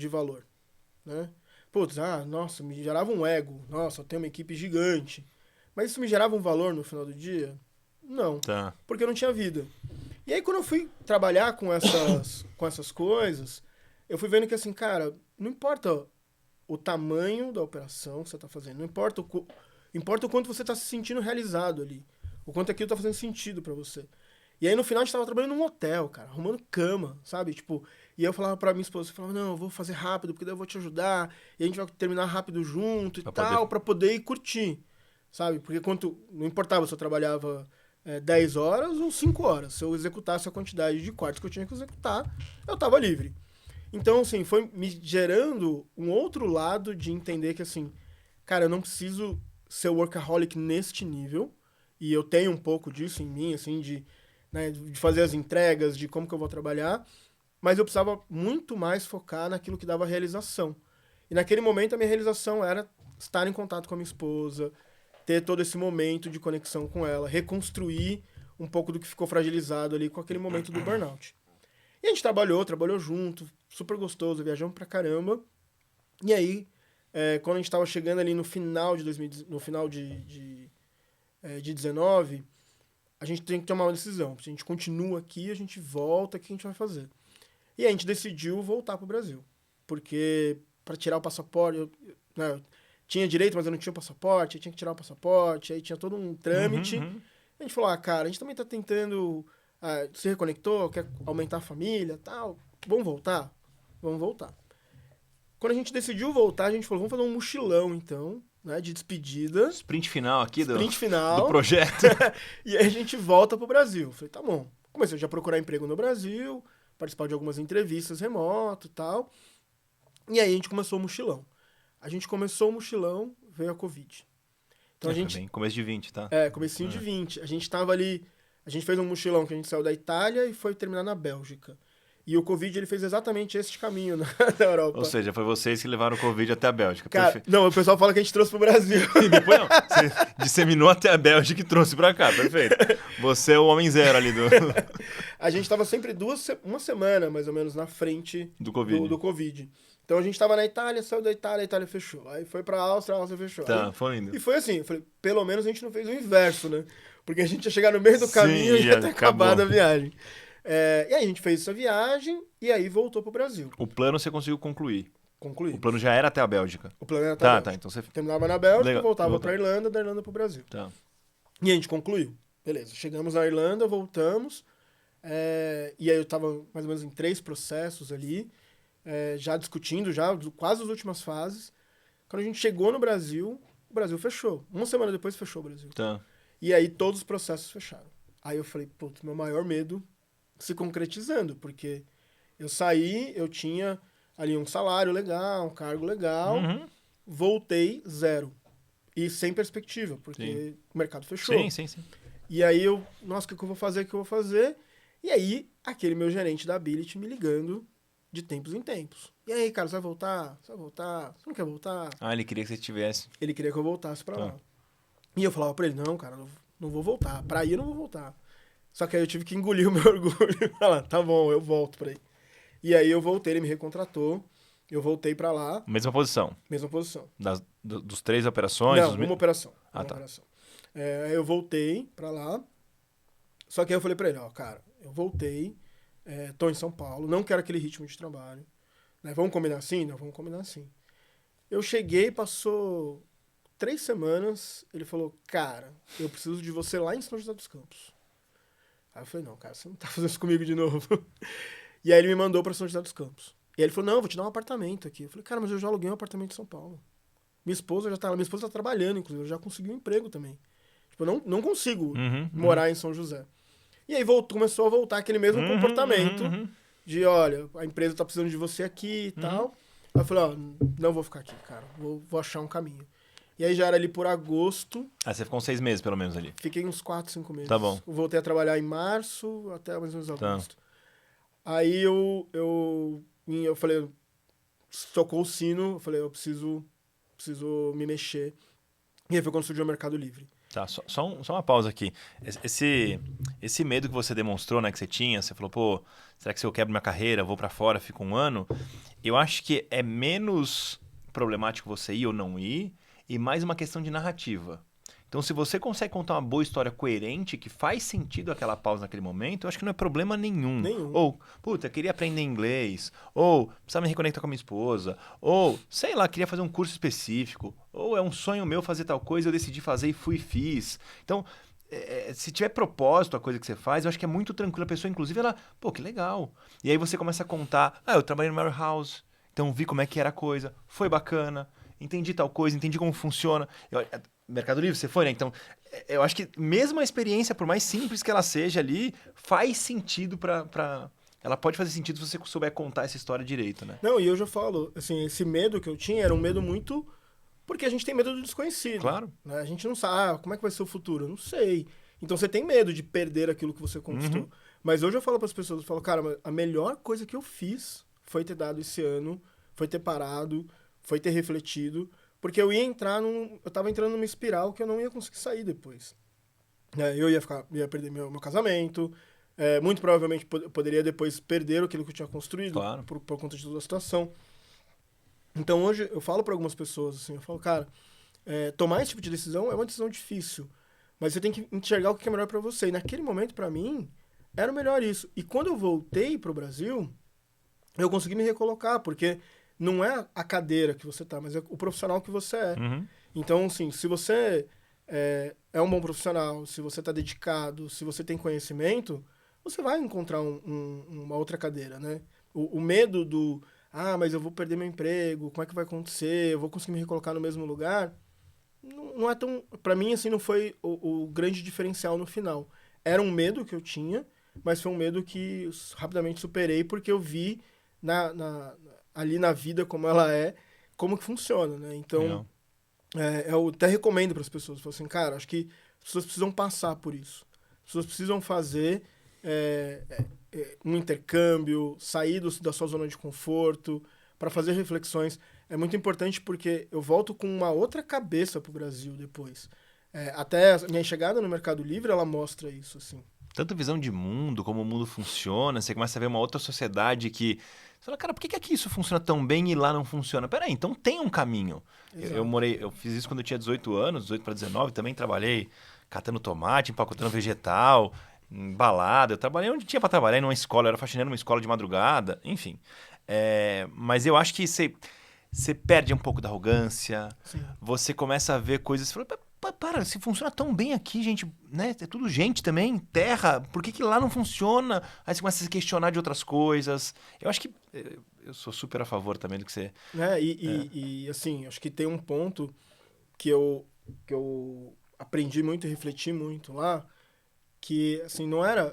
valor? Né? Putz, nossa, me gerava um ego. Nossa, eu tenho uma equipe gigante. Mas isso me gerava um valor no final do dia? Não. Tá. Porque eu não tinha vida. E aí, quando eu fui trabalhar com essas coisas, eu fui vendo que, assim, cara, não importa o tamanho da operação que você está fazendo, não importa importa o quanto você está se sentindo realizado ali. O quanto aquilo está fazendo sentido para você. E aí, no final, a gente estava trabalhando num hotel, cara, arrumando cama, sabe? Tipo, e aí eu falava pra minha esposa, não, eu vou fazer rápido, porque daí eu vou te ajudar, e a gente vai terminar rápido junto pra poder ir curtir. Sabe? Porque não importava se eu trabalhava 10 horas ou 5 horas. Se eu executasse a quantidade de quartos que eu tinha que executar, eu estava livre. Então, assim, foi me gerando um outro lado de entender que, assim, cara, eu não preciso ser workaholic neste nível. E eu tenho um pouco disso em mim, assim, de fazer as entregas, de como que eu vou trabalhar. Mas eu precisava muito mais focar naquilo que dava realização. E naquele momento a minha realização era estar em contato com a minha esposa, ter todo esse momento de conexão com ela, reconstruir um pouco do que ficou fragilizado ali com aquele momento do burnout. E a gente trabalhou junto, super gostoso, viajamos pra caramba. E aí, quando a gente tava chegando ali no final de 19, a gente tem que tomar uma decisão. Se a gente continua aqui, a gente volta, o que a gente vai fazer? E a gente decidiu voltar pro Brasil. Porque para tirar o passaporte, tinha direito, mas eu não tinha o passaporte, eu tinha que tirar o passaporte, aí tinha todo um trâmite. A gente falou, cara, a gente também tá tentando, se reconectou, quer aumentar a família, tal, vamos voltar? Vamos voltar. Quando a gente decidiu voltar, a gente falou, vamos fazer um mochilão, então, né, de despedida. Sprint final aqui do final, projeto. E aí a gente volta pro Brasil. Falei, tá bom. Comecei já a procurar emprego no Brasil, participar de algumas entrevistas remoto e tal. E aí a gente começou o mochilão. A gente começou o mochilão, veio a Covid. Então a Foi gente... bem começo de 20, tá? comecinho de 20. A gente tava ali... A gente fez um mochilão que a gente saiu da Itália e foi terminar na Bélgica. E o Covid, ele fez exatamente esse caminho na Europa. Ou seja, foi vocês que levaram o Covid até a Bélgica. Cara, Perfeito. não, o pessoal fala que a gente trouxe pro Brasil. E depois não, você disseminou até a Bélgica e trouxe pra cá, perfeito. Você é o homem zero ali A gente tava sempre uma semana, mais ou menos, na frente do Covid. do Covid. Então a gente tava na Itália, saiu da Itália, a Itália fechou. Aí foi pra Áustria, a Áustria fechou. Tá, Aí, foi indo. e foi assim, eu falei, pelo menos a gente não fez o inverso, né? Porque a gente ia chegar no meio do caminho e ia ter acabado a viagem. E aí a gente fez essa viagem e aí voltou pro Brasil. O plano você conseguiu concluir? Concluí. O plano já era até a Bélgica? O plano era até a Bélgica. Tá, então você... Terminava na Bélgica, Legal, voltava pra Irlanda, da Irlanda pro Brasil. Tá. E a gente concluiu. Beleza, chegamos na Irlanda, voltamos. E aí eu tava mais ou menos em 3 processos ali, já discutindo, já quase as últimas fases. Quando a gente chegou no Brasil, o Brasil fechou. Uma semana depois fechou o Brasil. Tá. E aí todos os processos fecharam. Aí eu falei, putz, meu maior medo se concretizando, porque eu saí, eu tinha ali um salário legal, um cargo legal, voltei 0. E sem perspectiva, porque o mercado fechou. Sim. E aí nossa, o que eu vou fazer, o que eu vou fazer? E aí, aquele meu gerente da Ability me ligando de tempos em tempos. E aí, cara, você vai voltar? Você vai voltar? Você não quer voltar? Ah, ele queria que você tivesse. Ele queria que eu voltasse pra lá. E eu falava pra ele, não, cara, não vou voltar. Pra ir eu não vou voltar. Só que aí eu tive que engolir o meu orgulho e falar, tá bom, eu volto pra aí. E aí eu voltei, ele me recontratou, eu voltei pra lá. Mesma posição? Mesma posição. Dos 3 operações? Não, uma operação. Ah, tá. Operação. Eu voltei pra lá, só que aí eu falei pra ele, ó, cara, eu voltei, tô em São Paulo, não quero aquele ritmo de trabalho. Né? Vamos combinar assim? Não, vamos combinar assim. Eu cheguei, passou 3 semanas, ele falou, cara, eu preciso de você lá em São José dos Campos. Aí eu falei, não, cara, você não tá fazendo isso comigo de novo. E aí ele me mandou pra São José dos Campos. E aí ele falou, não, eu vou te dar um apartamento aqui. Eu falei, cara, mas eu já aluguei um apartamento em São Paulo. Minha esposa tá trabalhando, inclusive, eu já consegui um emprego também. Tipo, eu não consigo morar em São José. E aí começou a voltar aquele mesmo comportamento de, olha, a empresa tá precisando de você aqui e tal. Aí eu falei, ó, não vou ficar aqui, cara, vou achar um caminho. E aí já era ali por agosto. Ah, você ficou uns 6 meses, pelo menos, ali. Fiquei uns 4, 5 meses. Tá bom. Eu voltei a trabalhar em março até mais ou menos agosto. Aí eu falei, tocou o sino, eu falei, eu preciso me mexer. E aí foi quando surgiu o Mercado Livre. Tá, só uma pausa aqui. Esse medo que você demonstrou, né, que você tinha, você falou, pô, será que se eu quebro minha carreira, vou pra fora, fico 1 ano? Eu acho que é menos problemático você ir ou não ir, e mais uma questão de narrativa. Então, se você consegue contar uma boa história coerente, que faz sentido aquela pausa naquele momento, eu acho que não é problema nenhum. Ou, puta, queria aprender inglês. Ou, precisava me reconectar com a minha esposa. Ou, sei lá, queria fazer um curso específico. Ou é um sonho meu fazer tal coisa, eu decidi fazer e fui e fiz. Então, se tiver propósito a coisa que você faz, eu acho que é muito tranquilo. A pessoa, inclusive, ela, pô, que legal. E aí você começa a contar, eu trabalhei no warehouse, então vi como é que era a coisa, foi bacana, entendi tal coisa, entendi como funciona. Mercado Livre, você foi, né? Então, eu acho que mesmo a experiência, por mais simples que ela seja ali, faz sentido pra... Ela pode fazer sentido se você souber contar essa história direito, né? Não, e eu já falo, assim, esse medo que eu tinha era um medo muito... Porque a gente tem medo do desconhecido. Claro. Né? A gente não sabe, como é que vai ser o futuro? Eu não sei. Então você tem medo de perder aquilo que você conquistou. Mas hoje eu falo para as pessoas, eu falo, cara, a melhor coisa que eu fiz foi ter dado esse ano, foi ter parado, foi ter refletido... Porque eu ia eu tava entrando numa espiral que eu não ia conseguir sair depois. Eu ia perder meu casamento, muito provavelmente poderia depois perder aquilo que eu tinha construído, claro, por conta de toda a situação. Então hoje eu falo para algumas pessoas assim, eu falo, cara, tomar esse tipo de decisão é uma decisão difícil, mas você tem que enxergar o que é melhor para você. E naquele momento, para mim, era o melhor isso. E quando eu voltei pro Brasil, eu consegui me recolocar, porque não é a cadeira que você tá, mas é o profissional que você é. Então, assim, se você é um bom profissional, se você tá dedicado, se você tem conhecimento, você vai encontrar uma outra cadeira, né? O medo do, mas eu vou perder meu emprego, como é que vai acontecer? Eu vou conseguir me recolocar no mesmo lugar? Não é tão... Pra mim, assim, não foi o grande diferencial no final. Era um medo que eu tinha, mas foi um medo que rapidamente superei, porque eu vi ali na vida como ela é, como que funciona, né? Então, Eu até recomendo para as pessoas. Falo assim, cara, acho que as pessoas precisam passar por isso. As pessoas precisam fazer um intercâmbio, sair da sua zona de conforto, para fazer reflexões. É muito importante porque eu volto com uma outra cabeça pro Brasil depois. Até a minha chegada no Mercado Livre, ela mostra isso, assim. Tanto visão de mundo, como o mundo funciona, você começa a ver uma outra sociedade que... Você fala, cara, por que aqui isso funciona tão bem e lá não funciona? Peraí, então tem um caminho. Eu fiz isso quando eu tinha 18 anos, 18 para 19, também trabalhei catando tomate, empacotando vegetal, em balada. Eu trabalhei onde tinha para trabalhar, numa escola, eu era faxineiro numa escola de madrugada, enfim. Mas eu acho que você perde um pouco da arrogância, Sim. você começa a ver coisas... Você fala, para, se funciona tão bem aqui, gente, né? É tudo gente também, terra, por que lá não funciona? Aí você começa a se questionar de outras coisas. Eu acho que eu sou super a favor também do que você... E assim, acho que tem um ponto que eu aprendi muito e refleti muito lá, que, assim,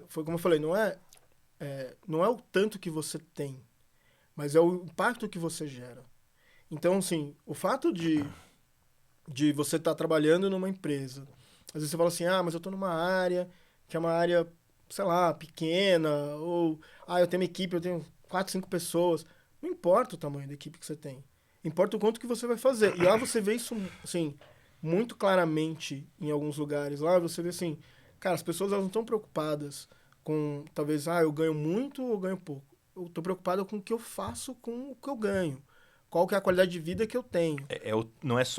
foi como eu falei, não é o tanto que você tem, mas é o impacto que você gera. Então, assim, o fato de você estar trabalhando numa empresa, às vezes você fala assim, mas eu estou numa área que é uma área, sei lá, pequena, ou, eu tenho uma equipe, eu tenho 4, 5 pessoas. Não importa o tamanho da equipe que você tem. Importa o quanto que você vai fazer. E lá você vê isso, assim, muito claramente em alguns lugares. Lá você vê assim, cara, as pessoas elas não estão preocupadas com, talvez, eu ganho muito ou ganho pouco. Eu estou preocupado com o que eu faço com o que eu ganho. Qual que é a qualidade de vida que eu tenho.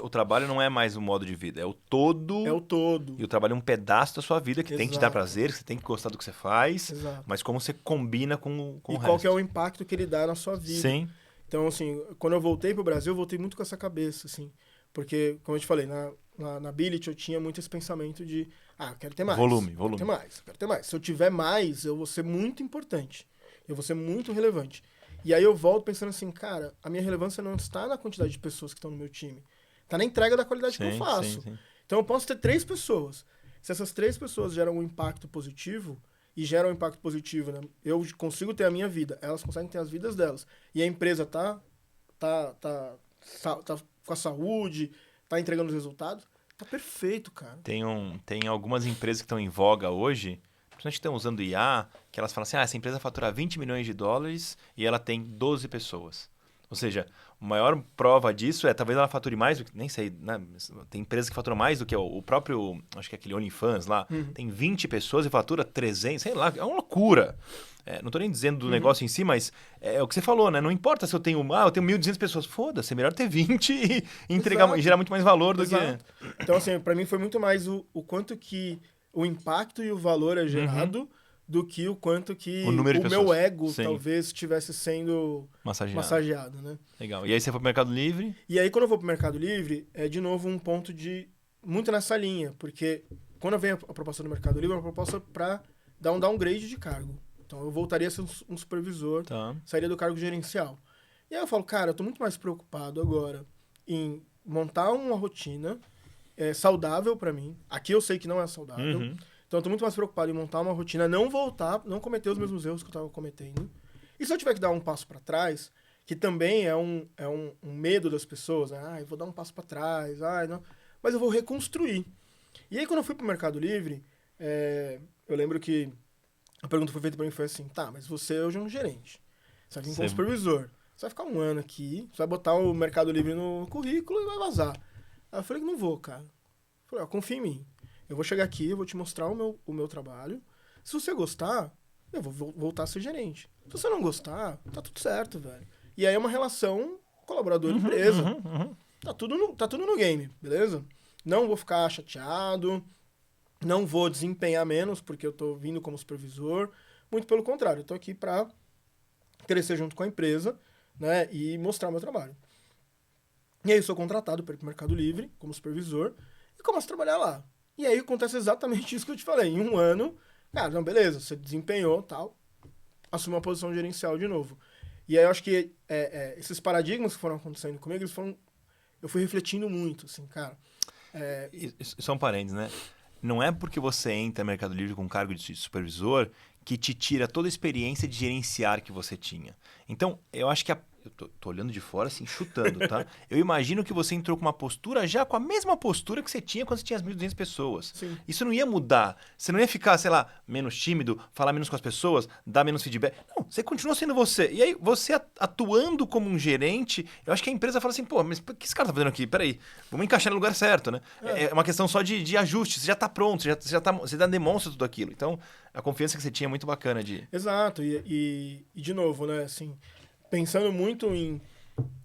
O trabalho não é mais um modo de vida, é o todo. É o todo. E o trabalho é um pedaço da sua vida que tem que te dar Exato. prazer, que você tem que gostar do que você faz, Exato. mas como você combina com o E resto. qual que é o impacto que ele dá na sua vida. Sim. Então, assim, quando eu voltei pro Brasil, eu voltei muito com essa cabeça, assim. Porque, como eu te falei, na Billit eu tinha muito esse pensamento de, eu quero ter mais. Volume. Quero ter mais. Se eu tiver mais, eu vou ser muito importante. Eu vou ser muito relevante. E aí eu volto pensando assim, cara, a minha relevância não está na quantidade de pessoas que estão no meu time. Está na entrega da qualidade que eu faço. Sim. Então eu posso ter 3 pessoas. Se essas 3 pessoas geram um impacto positivo, e geram um impacto positivo, né? Eu consigo ter a minha vida, elas conseguem ter as vidas delas. E a empresa tá com a saúde, tá entregando os resultados, tá perfeito, cara. Tem algumas empresas que estão em voga hoje, principalmente que estão usando IA, que elas falam assim, essa empresa fatura 20 milhões de dólares e ela tem 12 pessoas. Ou seja, a maior prova disso talvez ela fature mais, nem sei, né? Tem empresas que faturam mais do que o próprio, acho que é aquele OnlyFans lá, tem 20 pessoas e fatura 300, sei lá, é uma loucura. Não estou nem dizendo do negócio em si, mas é o que você falou, né? Não importa se eu tenho 1.200 pessoas, foda-se, é melhor ter 20 e entregar, e gerar muito mais valor do que... Então, assim, para mim foi muito mais o quanto que o impacto e o valor é gerado do que o quanto que o meu ego talvez estivesse sendo massageado, né? Legal. E aí você foi pro Mercado Livre? E aí quando eu vou pro Mercado Livre, é de novo um ponto muito nessa linha, porque quando vem a proposta do Mercado Livre, é uma proposta para dar um downgrade de cargo. Então eu voltaria a ser um supervisor, sairia do cargo gerencial. E aí eu falo, cara, eu tô muito mais preocupado agora em montar uma rotina saudável para mim. Aqui eu sei que não é saudável. Então eu tô muito mais preocupado em montar uma rotina, não cometer os mesmos erros que eu tava cometendo. E se eu tiver que dar um passo para trás, que também é um medo das pessoas, eu vou dar um passo para trás, não, mas eu vou reconstruir. E aí quando eu fui pro Mercado Livre, eu lembro que a pergunta foi feita para mim foi assim, mas você hoje é um gerente, você vai vir como supervisor, você vai ficar 1 ano aqui, você vai botar o Mercado Livre no currículo e vai vazar. Aí eu falei que não vou, cara. Eu falei, confia em mim. Eu vou chegar aqui, eu vou te mostrar o meu trabalho. Se você gostar, eu vou voltar a ser gerente. Se você não gostar, tá tudo certo, velho. E aí é uma relação colaborador-empresa. Tá tudo no game, beleza? Não vou ficar chateado, não vou desempenhar menos porque eu tô vindo como supervisor. Muito pelo contrário, eu tô aqui pra crescer junto com a empresa, né, e mostrar o meu trabalho. E aí eu sou contratado para ir pro Mercado Livre como supervisor e começo a trabalhar lá. E aí acontece exatamente isso que eu te falei. Em 1 ano, cara, não, beleza, você desempenhou tal, assumiu uma posição gerencial de novo. E aí eu acho que esses paradigmas que foram acontecendo comigo, eu fui refletindo muito, assim, cara. Só um parênteses, né? Não é porque você entra no Mercado Livre com cargo de supervisor que te tira toda a experiência de gerenciar que você tinha. Então, eu acho que eu tô olhando de fora, assim, chutando, tá? Eu imagino que você entrou com uma postura já com a mesma postura que você tinha quando você tinha as 1.200 pessoas. Sim. Isso não ia mudar. Você não ia ficar, sei lá, menos tímido, falar menos com as pessoas, dar menos feedback. Não, você continua sendo você. E aí, você atuando como um gerente, eu acho que a empresa fala assim, pô, mas o que esse cara tá fazendo aqui? Peraí, vamos encaixar no lugar certo, né? É uma questão só de ajuste. Você já tá pronto, você já demonstra tudo aquilo. Então, a confiança que você tinha é muito bacana de... Exato. E de novo, né, assim, pensando muito em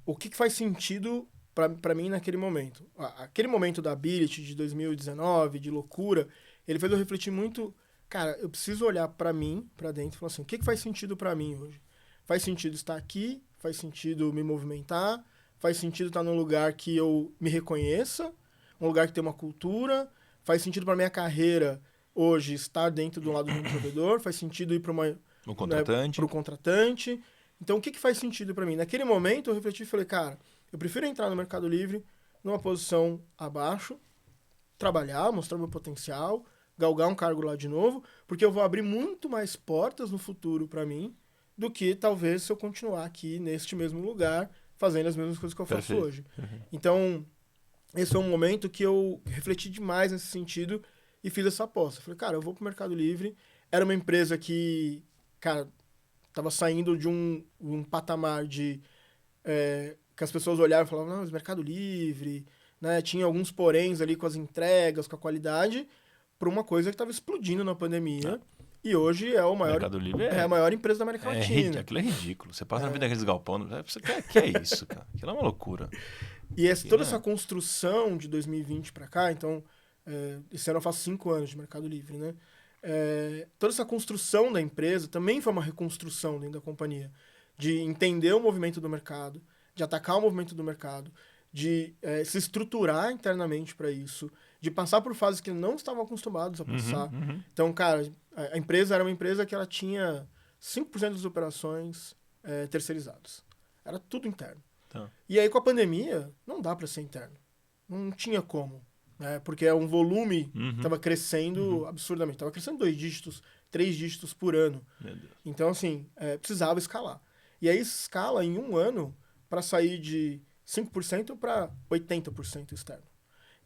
o que faz sentido para mim naquele momento. Aquele momento da Ability de 2019, de loucura, ele fez eu refletir muito, cara, eu preciso olhar para mim, para dentro, e falar assim, o que faz sentido para mim hoje? Faz sentido estar aqui? Faz sentido me movimentar? Faz sentido estar num lugar que eu me reconheça? Um lugar que tem uma cultura? Faz sentido para minha carreira hoje estar dentro do lado de um provedor? Faz sentido ir para Um contratante. para o contratante? Então, o que faz sentido para mim? Naquele momento, eu refleti e falei, cara, eu prefiro entrar no Mercado Livre numa posição abaixo, trabalhar, mostrar meu potencial, galgar um cargo lá de novo, porque eu vou abrir muito mais portas no futuro para mim do que talvez se eu continuar aqui neste mesmo lugar fazendo as mesmas coisas que eu faço hoje. Então, esse foi um momento que eu refleti demais nesse sentido e fiz essa aposta. Falei, cara, eu vou pro Mercado Livre. Era uma empresa que, cara, tava saindo de um patamar de... que as pessoas olhavam e falavam, não, mas Mercado Livre, né? Tinha alguns poréns ali com as entregas, com a qualidade, para uma coisa que estava explodindo na pandemia. E hoje é Mercado Livre a maior empresa da América Latina. Aquilo é ridículo. Você passa na vida daqueles galpões, que é isso, cara? Aquilo é uma loucura. E toda essa construção de 2020 para cá, então, esse ano eu faço 5 anos de Mercado Livre, né? Toda essa construção da empresa também foi uma reconstrução dentro da companhia, de entender o movimento do mercado, de atacar o movimento do mercado, de se estruturar internamente para isso, de passar por fases que não estavam acostumados a passar. Então, cara, a empresa era uma empresa que ela tinha 5% das operações terceirizadas. Era tudo interno. Tá. E aí, com a pandemia, não dá para ser interno. Não tinha como. Né? Porque um volume estava crescendo absurdamente. Estava crescendo 2 dígitos, 3 dígitos por ano. Meu Deus. Então, assim, precisava escalar. E aí, escala em um ano para sair de 5% para 80% externo.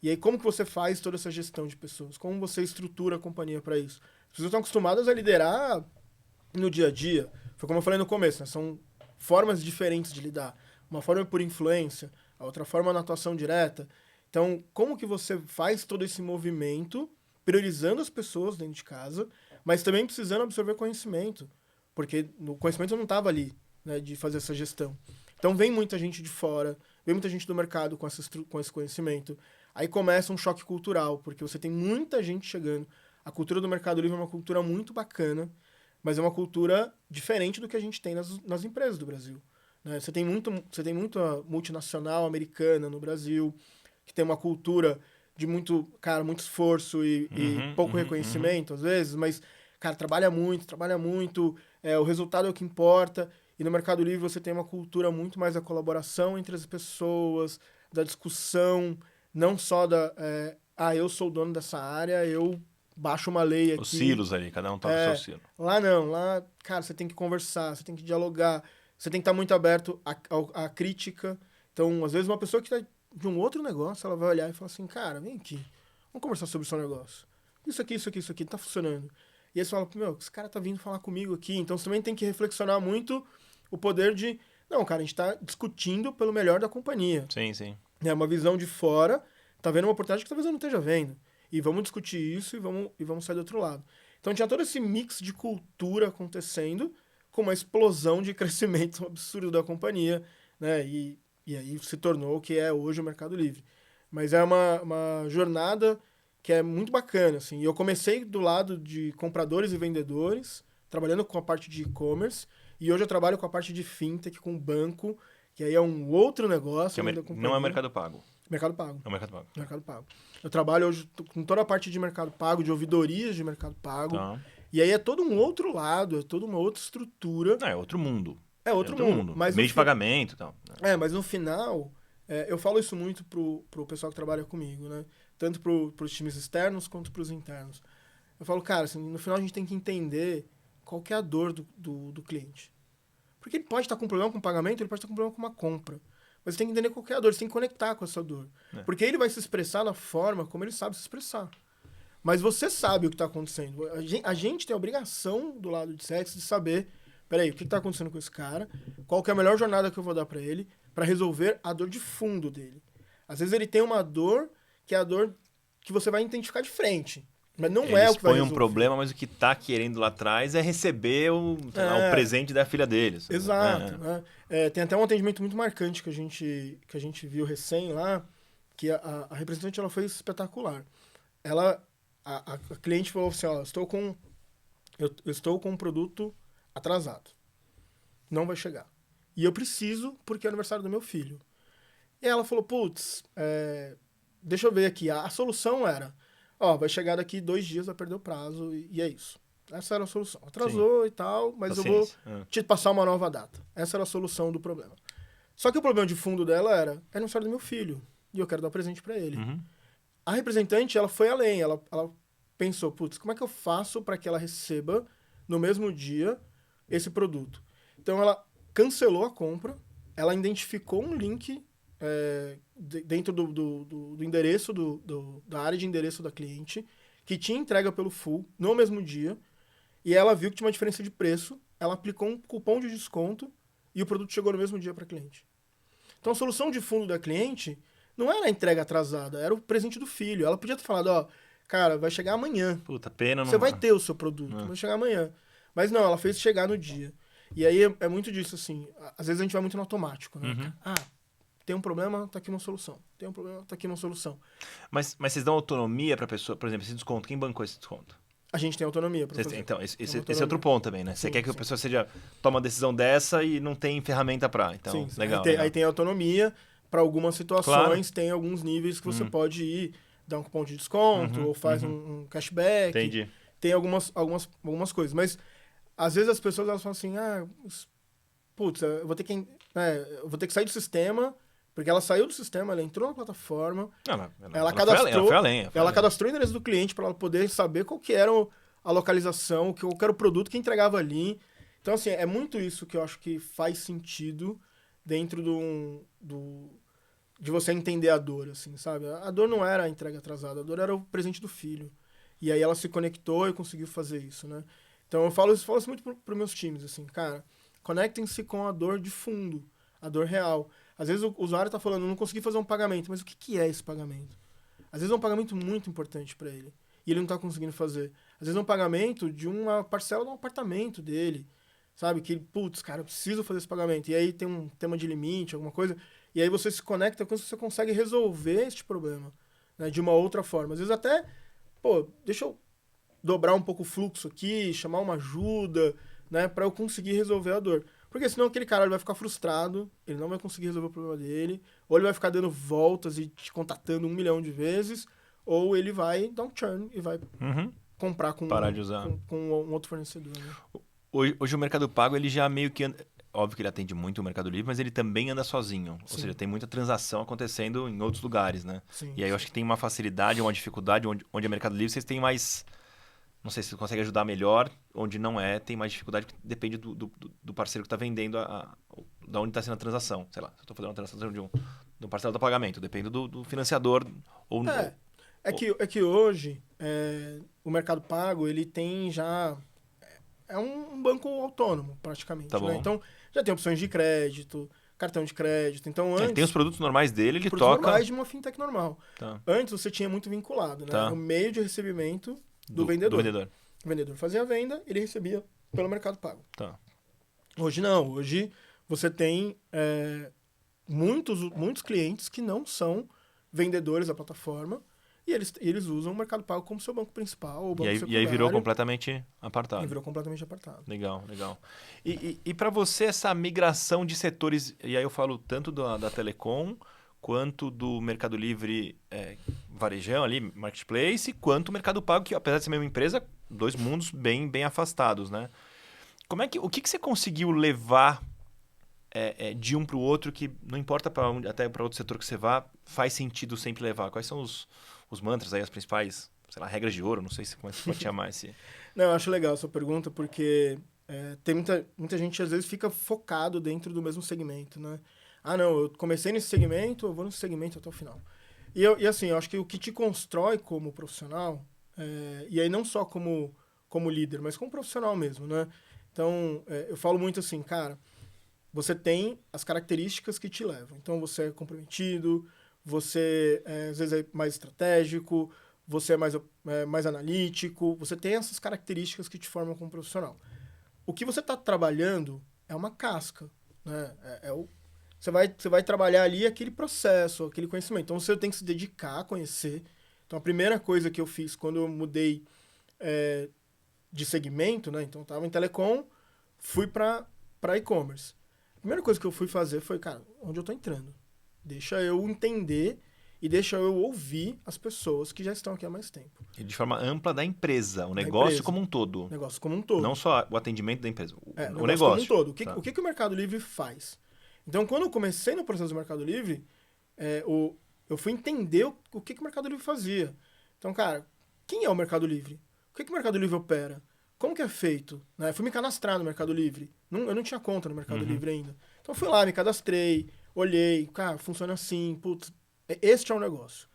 E aí, como que você faz toda essa gestão de pessoas? Como você estrutura a companhia para isso? As pessoas estão acostumadas a liderar no dia a dia. Foi como eu falei no começo, né? São formas diferentes de lidar. Uma forma é por influência, a outra forma é na atuação direta. Então, como que você faz todo esse movimento, priorizando as pessoas dentro de casa, mas também precisando absorver conhecimento, porque o conhecimento não estava ali, né, de fazer essa gestão. Então, vem muita gente de fora, vem muita gente do mercado com esse conhecimento. Aí começa um choque cultural, porque você tem muita gente chegando. A cultura do Mercado Livre é uma cultura muito bacana, mas é uma cultura diferente do que a gente tem nas empresas do Brasil. Né? Você tem muita multinacional americana no Brasil, que tem uma cultura de muito esforço e pouco reconhecimento, às vezes, mas, cara, trabalha muito, o resultado é o que importa. E no Mercado Livre você tem uma cultura muito mais da colaboração entre as pessoas, da discussão, não só eu sou o dono dessa área, eu baixo uma lei aqui. Os silos ali, cada um toca o seu silo. Lá não, cara, você tem que conversar, você tem que dialogar, você tem que estar muito aberto à crítica. Então, às vezes, uma pessoa que está de um outro negócio, ela vai olhar e falar assim, cara, vem aqui, vamos conversar sobre o seu negócio. Isso aqui, não tá funcionando. E aí você fala, esse cara tá vindo falar comigo aqui. Então, você também tem que reflexionar muito o poder de... Não, cara, a gente tá discutindo pelo melhor da companhia. Sim. É uma visão de fora, tá vendo uma oportunidade que talvez eu não esteja vendo. E vamos discutir isso e vamos sair do outro lado. Então, tinha todo esse mix de cultura acontecendo, com uma explosão de crescimento absurdo da companhia, né? E aí se tornou o que é hoje o Mercado Livre. Mas é uma jornada que é muito bacana, assim. Eu comecei do lado de compradores e vendedores, trabalhando com a parte de e-commerce, e hoje eu trabalho com a parte de fintech, com banco, que aí é um outro negócio. Não é Mercado Pago. Mercado Pago. É o Mercado Pago. Mercado Pago. Eu trabalho hoje com toda a parte de Mercado Pago, de ouvidorias de Mercado Pago. Tá. E aí é todo um outro lado, é toda uma outra estrutura. É outro mundo. É outro mundo. Mas meio de pagamento e tal. Mas no final, eu falo isso muito pro pessoal que trabalha comigo, né? Tanto pros times externos quanto pros internos. Eu falo, cara, assim, no final a gente tem que entender qual que é a dor do cliente. Porque ele pode estar com problema com o pagamento, ele pode estar com problema com uma compra. Mas você tem que entender qual que é a dor, você tem que conectar com essa dor. Porque ele vai se expressar da forma como ele sabe se expressar. Mas você sabe o que está acontecendo. A gente tem a obrigação do lado de sexo de saber, peraí, o que está acontecendo com esse cara, qual que é a melhor jornada que eu vou dar para ele, para resolver a dor de fundo dele. Às vezes ele tem uma dor que é a dor que você vai identificar de frente. Mas não Ele é o que vai expõe resolver. um problema, mas o que tá querendo lá atrás é receber sei lá, o presente da filha deles. Exato. Tem até um atendimento muito marcante que a gente viu recém lá, que a representante ela foi espetacular. A cliente falou assim, ó, eu estou com um produto atrasado. Não vai chegar. E eu preciso porque é aniversário do meu filho. E ela falou, putz, deixa eu ver aqui. A solução era, vai chegar daqui 2 dias, vai perder o prazo e é isso. Essa era a solução. Atrasou e tal, mas Paciência. eu vou te passar uma nova data. Essa era a solução do problema. Só que o problema de fundo dela era, é aniversário do meu filho e eu quero dar um presente para ele. Uhum. A representante, ela foi além. Ela pensou, putz, como é que eu faço para que ela receba no mesmo dia esse produto? Então, ela cancelou a compra, ela identificou um link dentro do endereço, da área de endereço da cliente, que tinha entrega pelo full no mesmo dia, e ela viu que tinha uma diferença de preço, ela aplicou um cupom de desconto e o produto chegou no mesmo dia para a cliente. Então, a solução de fundo da cliente não era a entrega atrasada, era o presente do filho. Ela podia ter falado, cara, vai chegar amanhã. Puta, pena. Você vai ter o seu produto, vai chegar amanhã. Mas não, ela fez chegar no dia. E aí é muito disso, assim, às vezes a gente vai muito no automático, né? Uhum. Tem um problema, tá aqui uma solução. Tem um problema, tá aqui uma solução. Mas vocês dão autonomia pra pessoa, por exemplo, esse desconto, quem bancou esse desconto? A gente tem autonomia para fazer. Então, esse é outro ponto também, né? Você quer que a pessoa toma uma decisão dessa e não tem ferramenta pra. Então, sim. legal. Aí tem autonomia. Para algumas situações, Claro. tem alguns níveis que você pode ir, dar um cupom de desconto, ou faz um cashback. Entendi. Tem algumas coisas. Mas, às vezes, as pessoas elas falam assim, putz, eu vou ter que sair do sistema, porque ela saiu do sistema, ela entrou na plataforma, ela cadastrou o endereço do cliente para ela poder saber qual que era a localização, qual que era o produto que entregava ali. Então, assim, é muito isso que eu acho que faz sentido dentro de você entender a dor, assim, sabe? A dor não era a entrega atrasada, a dor era o presente do filho. E aí ela se conectou e conseguiu fazer isso, né? Então eu falo isso muito para meus times, assim, cara, conectem-se com a dor de fundo, a dor real. Às vezes o usuário tá falando, não consegui fazer um pagamento, mas o que é esse pagamento? Às vezes é um pagamento muito importante para ele, e ele não tá conseguindo fazer. Às vezes é um pagamento de uma parcela de um apartamento dele, sabe? Que, putz, cara, eu preciso fazer esse pagamento. E aí tem um tema de limite, alguma coisa. E aí você se conecta com isso, você consegue resolver este problema, né? De uma outra forma. Às vezes até, deixa eu dobrar um pouco o fluxo aqui, chamar uma ajuda, né? Pra eu conseguir resolver a dor. Porque senão aquele cara ele vai ficar frustrado, ele não vai conseguir resolver o problema dele, ou ele vai ficar dando voltas e te contatando 1 milhão de vezes, ou ele vai dar um churn e vai comprar com um outro fornecedor, né? Hoje o Mercado Pago, ele já meio que anda... Óbvio que ele atende muito o Mercado Livre, mas ele também anda sozinho. Ou seja, tem muita transação acontecendo em outros lugares, né? Sim, e aí eu acho que tem uma facilidade, uma dificuldade, onde é Mercado Livre, vocês têm mais... Não sei se você consegue ajudar melhor, onde não é, tem mais dificuldade, depende do parceiro que está vendendo, da onde está sendo a transação. Sei lá, se eu estou fazendo uma transação de um parceiro do pagamento, depende do financiador. É que hoje, o Mercado Pago, ele tem já... É um banco autônomo, praticamente. Tá bom. Né? Então, já tem opções de crédito, cartão de crédito. Então, antes... tem os produtos normais dele, ele produtos toca... normais de uma fintech normal. Tá. Antes, você tinha muito vinculado, né? Tá. O meio de recebimento do vendedor. Do vendedor. O vendedor fazia a venda, ele recebia pelo Mercado Pago. Tá. Hoje não. Hoje, você tem muitos clientes que não são vendedores da plataforma, e eles usam o Mercado Pago como seu banco principal. Ou banco E aí virou completamente apartado. E virou completamente apartado. Legal. E para você, essa migração de setores, e aí eu falo tanto da Telecom, quanto do Mercado Livre varejão ali, marketplace, quanto o Mercado Pago, que apesar de ser a mesma empresa, 2 mundos bem afastados, né? O que você conseguiu levar de um para o outro, que não importa até para outro setor que você vá, faz sentido sempre levar? Quais são os mantras aí, as principais, sei lá, regras de ouro? Não sei como é que você pode chamar esse... Não, eu acho legal a sua pergunta, porque tem muita gente, às vezes, fica focado dentro do mesmo segmento, né? Ah, não, eu comecei nesse segmento, eu vou nesse segmento até o final. E assim, eu acho que o que te constrói como profissional, e aí não só como líder, mas como profissional mesmo, né? Então, eu falo muito assim, cara, você tem as características que te levam. Então, você é comprometido, você às vezes é mais estratégico, você é mais analítico, você tem essas características que te formam como profissional. O que você está trabalhando é uma casca, né? Você vai trabalhar ali aquele processo, aquele conhecimento. Então, você tem que se dedicar a conhecer. Então, a primeira coisa que eu fiz quando eu mudei de segmento, né? Então, eu estava em telecom, fui para e-commerce. A primeira coisa que eu fui fazer foi, cara, onde eu estou entrando? Deixa eu entender e deixa eu ouvir as pessoas que já estão aqui há mais tempo. E de forma ampla da empresa, o Da negócio empresa. como um todo. Negócio como um todo. Não só o atendimento da empresa, o Negócio como um negócio. todo. Tá. O que o Mercado Livre faz? Então, quando eu comecei no processo do Mercado Livre, eu fui entender o que o Mercado Livre fazia. Então, cara, quem é o Mercado Livre? O que o Mercado Livre opera? Como que é feito? Né? Eu fui me cadastrar no Mercado Livre. Eu não tinha conta no Mercado Livre ainda. Então, eu fui lá, me cadastrei, olhei, cara, funciona assim, putz, este é o negócio.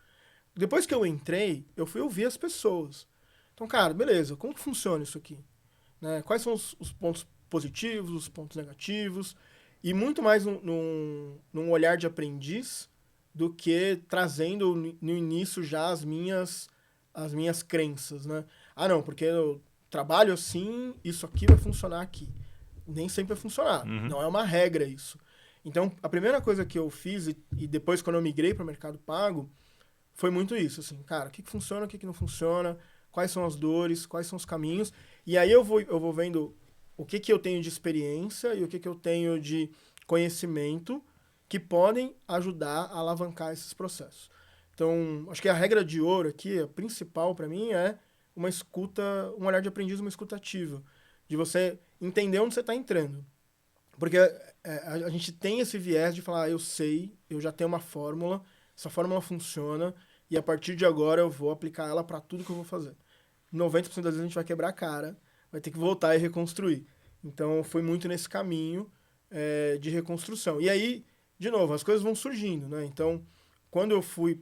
Depois que eu entrei, eu fui ouvir as pessoas. Então, cara, beleza, como que funciona isso aqui? Né? Quais são os pontos positivos, os pontos negativos? E muito mais num olhar de aprendiz do que trazendo no início já as minhas crenças, né? Ah, não, porque eu trabalho assim, isso aqui vai funcionar aqui. Nem sempre vai funcionar. Não é uma regra isso. Então, a primeira coisa que eu fiz, e depois quando eu migrei para o Mercado Pago, foi muito isso, assim, cara, o que funciona, o que não funciona, quais são as dores, quais são os caminhos, e aí eu vou vendo o que eu tenho de experiência e o que eu tenho de conhecimento que podem ajudar a alavancar esses processos. Então, acho que a regra de ouro aqui, a principal para mim, é uma escuta, um olhar de aprendiz, uma escuta ativa, de você entender onde você está entrando. Porque a gente tem esse viés de falar, eu sei, eu já tenho uma fórmula, essa fórmula funciona, e a partir de agora eu vou aplicar ela para tudo que eu vou fazer. 90% das vezes a gente vai quebrar a cara, vai ter que voltar e reconstruir. Então, foi muito nesse caminho de reconstrução. E aí, de novo, as coisas vão surgindo, né? Então, quando eu fui...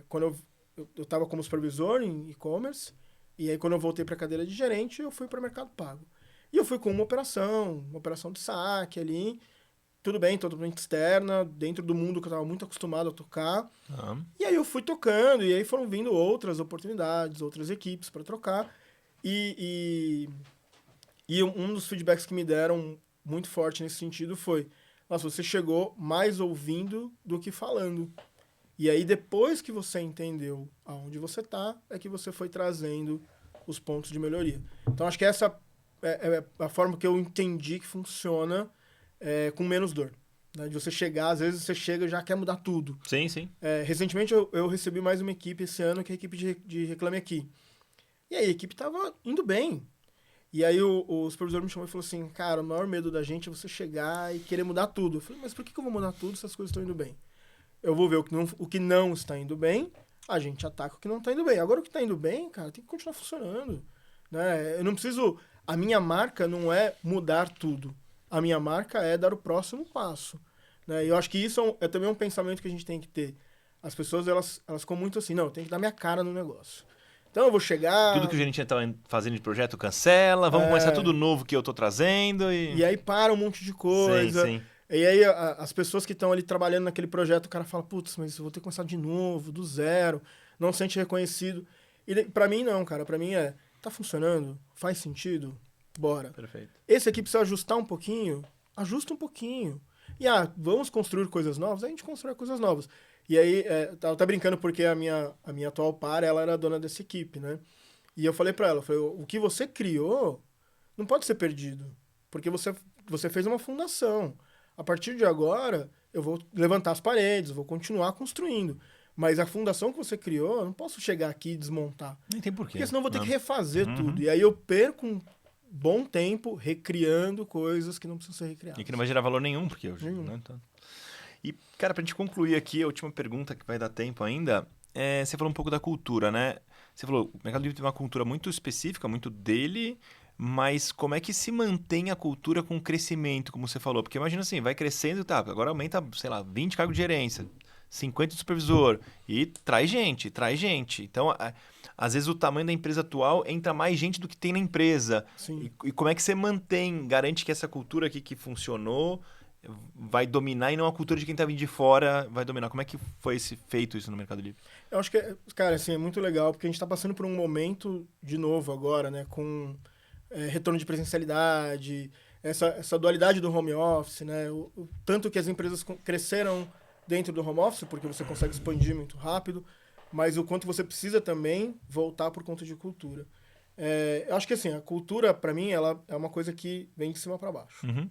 quando eu estava como supervisor em e-commerce, e aí quando eu voltei para a cadeira de gerente, eu fui para o Mercado Pago. E eu fui com uma operação de saque ali, tudo bem, totalmente externa, dentro do mundo que eu estava muito acostumado a tocar. E aí eu fui tocando, e aí foram vindo outras oportunidades, outras equipes para trocar. E um dos feedbacks que me deram muito forte nesse sentido foi: nossa, você chegou mais ouvindo do que falando. E aí depois que você entendeu aonde você está, é que você foi trazendo os pontos de melhoria. Então acho que essa é a forma que eu entendi que funciona com menos dor. Né? De você chegar, às vezes você chega e já quer mudar tudo. Sim, sim. Recentemente eu recebi mais uma equipe esse ano, que é a equipe de Reclame Aqui. E aí a equipe estava indo bem. E aí o supervisor me chamou e falou assim, cara, o maior medo da gente é você chegar e querer mudar tudo. Eu falei, mas por que eu vou mudar tudo se as coisas estão indo bem? Eu vou ver o que não está indo bem, a gente ataca o que não está indo bem. Agora o que está indo bem, cara, tem que continuar funcionando. Né? Eu não preciso... A minha marca não é mudar tudo. A minha marca é dar o próximo passo. Né? E eu acho que isso é também um pensamento que a gente tem que ter. As pessoas, elas ficam muito assim, não, eu tenho que dar minha cara no negócio. Então eu vou chegar... Tudo que o gerente estava fazendo de projeto cancela, vamos começar tudo novo que eu estou trazendo E aí para um monte de coisa. Sim, sim. E aí as pessoas que estão ali trabalhando naquele projeto, o cara fala, putz, mas eu vou ter que começar de novo, do zero, não se sente reconhecido. E pra mim não, cara, pra mim tá funcionando, faz sentido, bora. Perfeito. Esse aqui precisa ajustar um pouquinho, ajusta um pouquinho. E vamos construir coisas novas? A gente constrói coisas novas. E aí, eu tava brincando porque a minha atual par, ela era dona dessa equipe, né? E eu falei pra ela, o que você criou não pode ser perdido, porque você fez uma fundação. A partir de agora, eu vou levantar as paredes, vou continuar construindo. Mas a fundação que você criou, eu não posso chegar aqui e desmontar. Nem tem porquê. Porque senão eu vou ter que refazer tudo. E aí eu perco um bom tempo recriando coisas que não precisam ser recriadas. E que não vai gerar valor nenhum, porque eu... Nenhum. Né, então... E, cara, pra gente concluir aqui, a última pergunta que vai dar tempo ainda, você falou um pouco da cultura, né? Você falou, o Mercado Livre tem uma cultura muito específica, muito dele, Mas como é que se mantém a cultura com o crescimento, como você falou? Porque imagina assim, vai crescendo, tá, agora aumenta, sei lá, 20 cargos de gerência, 50 de supervisor, e traz gente, traz gente. Então, às vezes o tamanho da empresa atual entra mais gente do que tem na empresa. Sim. E como é que você mantém, garante que essa cultura aqui que funcionou vai dominar e não a cultura de quem tá vindo de fora vai dominar? Como é que foi feito isso no Mercado Livre? Eu acho que, cara, assim, é muito legal, porque a gente tá passando por um momento, de novo agora, né, com retorno de presencialidade, essa dualidade do home office, né, o tanto que as empresas cresceram dentro do home office, porque você consegue expandir muito rápido, mas o quanto você precisa também voltar por conta de cultura. Eu acho que, assim, a cultura, para mim, ela é uma coisa que vem de cima para baixo. Uhum.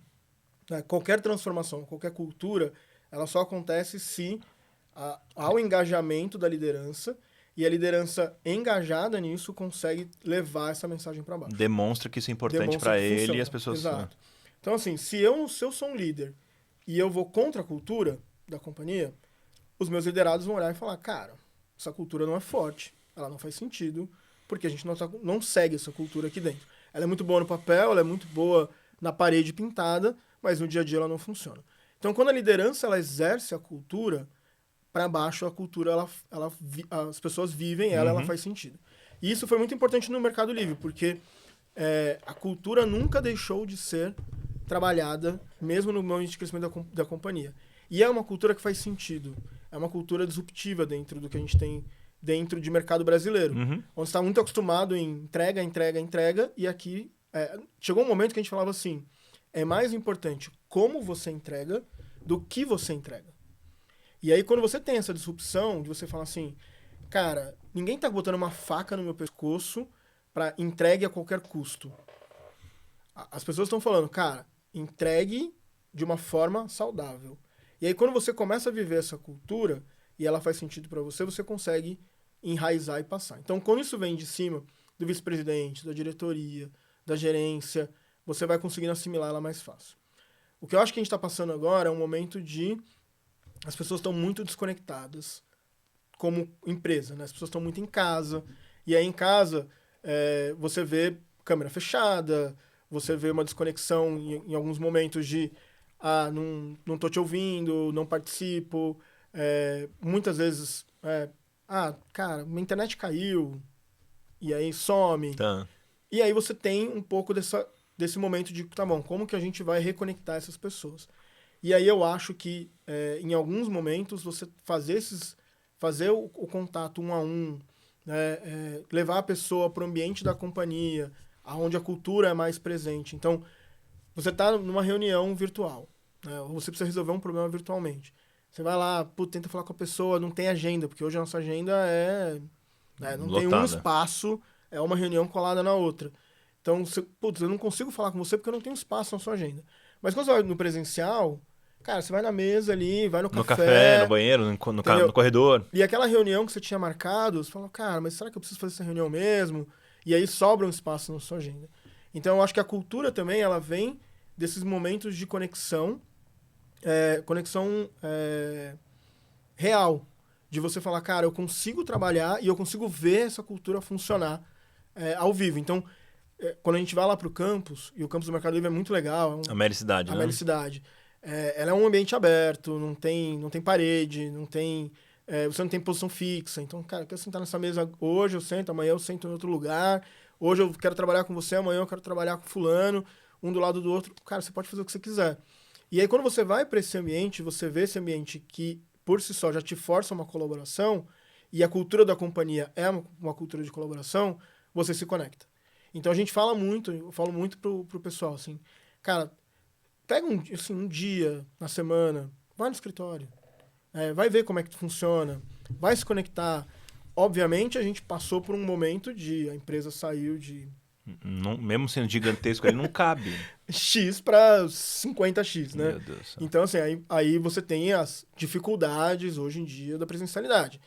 Né? Qualquer transformação, qualquer cultura, ela só acontece se há o engajamento da liderança e a liderança engajada nisso consegue levar essa mensagem para baixo. Demonstra que isso é importante Demonstra para que ele funciona. e as pessoas... Exato. Então, assim, se eu sou um líder e eu vou contra a cultura da companhia, os meus liderados vão olhar e falar, cara, essa cultura não é forte, ela não faz sentido, porque a gente não segue essa cultura aqui dentro. Ela é muito boa no papel, ela é muito boa na parede pintada, mas no dia a dia ela não funciona. Então, quando a liderança ela exerce a cultura, para baixo a cultura, as pessoas vivem ela faz sentido. E isso foi muito importante no Mercado Livre, porque a cultura nunca deixou de ser trabalhada, mesmo no momento de crescimento da companhia. E é uma cultura que faz sentido. É uma cultura disruptiva dentro do que a gente tem dentro de mercado brasileiro. Onde você está muito acostumado em entrega, entrega, entrega, e aqui chegou um momento que a gente falava assim, é mais importante como você entrega do que você entrega. E aí, quando você tem essa disrupção, de você falar assim, cara, ninguém tá botando uma faca no meu pescoço para entregue a qualquer custo. As pessoas estão falando, cara, entregue de uma forma saudável. E aí, quando você começa a viver essa cultura e ela faz sentido para você, você consegue enraizar e passar. Então, quando isso vem de cima do vice-presidente, da diretoria, da gerência, você vai conseguindo assimilar ela mais fácil. O que eu acho que a gente está passando agora é um momento de... As pessoas estão muito desconectadas como empresa, né? As pessoas estão muito em casa. E aí, em casa, você vê câmera fechada, você vê uma desconexão em alguns momentos de não tô te ouvindo, não participo. Muitas vezes, cara, minha internet caiu, e aí some. Tá. E aí você tem um pouco desse momento de, tá bom, como que a gente vai reconectar essas pessoas? E aí eu acho que, em alguns momentos, você fazer o contato 1 a 1, né, levar a pessoa para o ambiente da companhia, onde a cultura é mais presente. Então, você está numa reunião virtual, né, ou você precisa resolver um problema virtualmente. Você vai lá, tenta falar com a pessoa, não tem agenda, porque hoje a nossa agenda não Lotada. tem um espaço, é uma reunião colada na outra. Então, eu não consigo falar com você porque eu não tenho espaço na sua agenda. Mas quando você vai no presencial, cara, você vai na mesa ali, vai no café. No café, no banheiro, no corredor. E aquela reunião que você tinha marcado, você fala, cara, mas será que eu preciso fazer essa reunião mesmo? E aí sobra um espaço na sua agenda. Então, eu acho que a cultura também, ela vem desses momentos de conexão real. De você falar, cara, eu consigo trabalhar e eu consigo ver essa cultura funcionar ao vivo. Então, quando a gente vai lá pro campus, e o campus do Mercado Livre é muito legal. A Melicidade, né? A Melicidade. Ela é um ambiente aberto, não tem parede, você não tem posição fixa. Então, cara, eu quero sentar nessa mesa hoje, eu sento, amanhã eu sento em outro lugar. Hoje eu quero trabalhar com você, amanhã eu quero trabalhar com fulano, um do lado do outro. Cara, você pode fazer o que você quiser. E aí, quando você vai para esse ambiente, você vê esse ambiente que, por si só, já te força uma colaboração, e a cultura da companhia é uma cultura de colaboração, você se conecta. Então, eu falo muito pro pessoal, assim, cara, pega um dia na semana, vai no escritório, vai ver como é que funciona, vai se conectar. Obviamente, a gente passou por um momento a empresa saiu de... Não, mesmo sendo gigantesco, ele não cabe. X para 50X, né? Meu Deus do céu. Então, assim, aí você tem as dificuldades hoje em dia da presencialidade.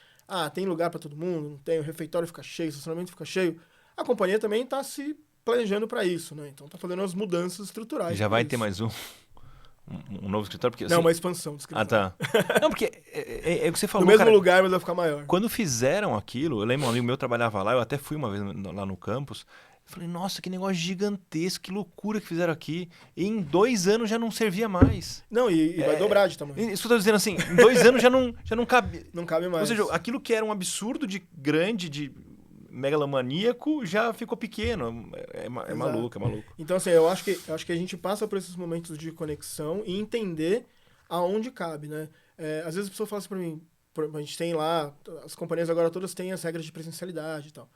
Tem lugar para todo mundo? Não tem, o refeitório fica cheio, o estacionamento fica cheio. A companhia também está se planejando para isso, né? Então, está fazendo as mudanças estruturais. Já vai ter mais um novo escritório? Porque, não, assim... uma expansão do escritório. Tá. Não, porque é o que você falou, no mesmo cara, lugar, mas vai ficar maior. Quando fizeram aquilo, eu lembro, um amigo meu trabalhava lá, eu até fui uma vez lá no campus, Eu falei, nossa, que negócio gigantesco, que loucura que fizeram aqui. E em 2 anos já não servia mais. Não, e vai dobrar de tamanho. Isso que eu tô dizendo assim, em 2 anos já não cabe. Não cabe mais. Ou seja, aquilo que era um absurdo de grande, de megalomaníaco, já ficou pequeno. É maluco, é maluco. Então, assim, eu acho que a gente passa por esses momentos de conexão e entender aonde cabe, né? Às vezes a pessoa fala assim pra mim, a gente tem lá, as companhias agora todas têm as regras de presencialidade e tal.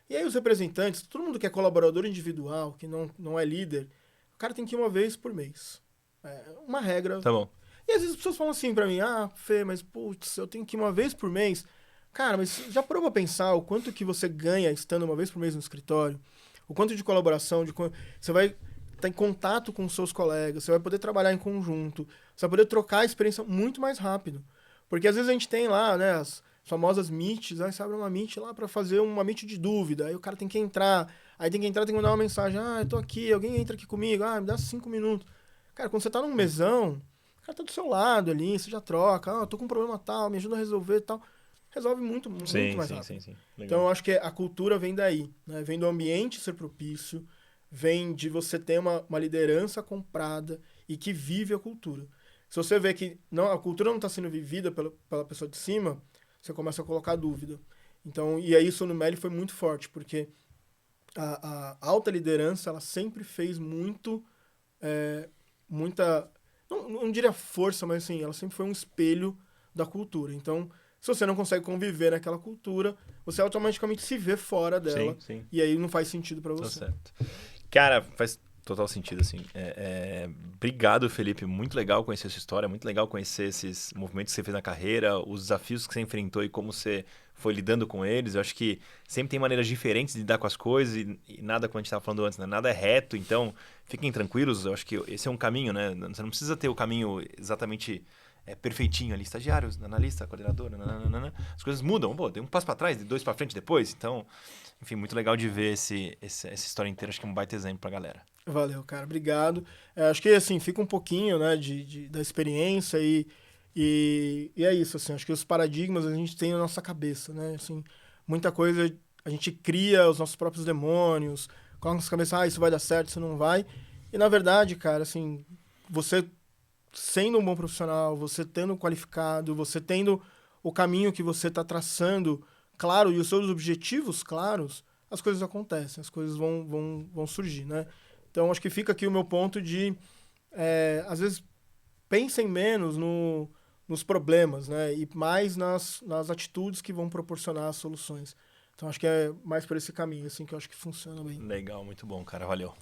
E aí os representantes, todo mundo que é colaborador individual, que não é líder, o cara tem que ir uma vez por mês. É uma regra. Tá bom. E às vezes as pessoas falam assim pra mim, Fê, mas putz, eu tenho que ir uma vez por mês. Cara, mas já parou pra pensar o quanto que você ganha estando uma vez por mês no escritório? O quanto de colaboração, você vai estar em contato com os seus colegas, você vai poder trabalhar em conjunto, você vai poder trocar a experiência muito mais rápido. Porque às vezes a gente tem lá, né, as famosas meets, aí você abre uma meet lá pra fazer uma meet de dúvida, aí o cara tem que entrar, tem que mandar uma mensagem, eu tô aqui, alguém entra aqui comigo, me dá 5 minutos. Cara, quando você tá num mesão, o cara tá do seu lado ali, você já troca, tô com um problema tal, me ajuda a resolver tal. Resolve muito mais rápido. Sim. Então eu acho que a cultura vem daí, né? Vem do ambiente ser propício, vem de você ter uma liderança comprada e que vive a cultura. Se você vê que a cultura não está sendo vivida pela pessoa de cima, você começa a colocar dúvida. Então, e aí isso no Meli foi muito forte, porque a alta liderança, ela sempre fez muita, não diria força, mas assim, ela sempre foi um espelho da cultura. Então, se você não consegue conviver naquela cultura, você automaticamente se vê fora dela. Sim. E aí não faz sentido pra você. Tá certo. Cara, faz total sentido, assim. Obrigado, Felipe. Muito legal conhecer essa história, muito legal conhecer esses movimentos que você fez na carreira, os desafios que você enfrentou e como você foi lidando com eles. Eu acho que sempre tem maneiras diferentes de lidar com as coisas e nada, como a gente estava falando antes, né? Nada é reto, então fiquem tranquilos. Eu acho que esse é um caminho, né? Você não precisa ter o caminho exatamente perfeitinho ali, estagiário, analista, coordenador, nananana. As coisas mudam, tem um passo para trás, 2 para frente depois, então, enfim, muito legal de ver essa história inteira, acho que é um baita exemplo pra galera. Valeu, cara, obrigado. Acho que, assim, fica um pouquinho, né, da experiência e é isso, assim, acho que os paradigmas a gente tem na nossa cabeça, né, assim, muita coisa a gente cria os nossos próprios demônios, coloca na nossa cabeça, isso vai dar certo, isso não vai, e na verdade, cara, assim, você sendo um bom profissional, você tendo qualificado, você tendo o caminho que você está traçando claro e os seus objetivos claros, as coisas acontecem, as coisas vão surgir, né? Então, acho que fica aqui o meu ponto de, às vezes, pensem menos nos problemas, né? E mais nas atitudes que vão proporcionar as soluções. Então, acho que é mais por esse caminho, assim, que eu acho que funciona bem. Legal, muito bom, cara. Valeu.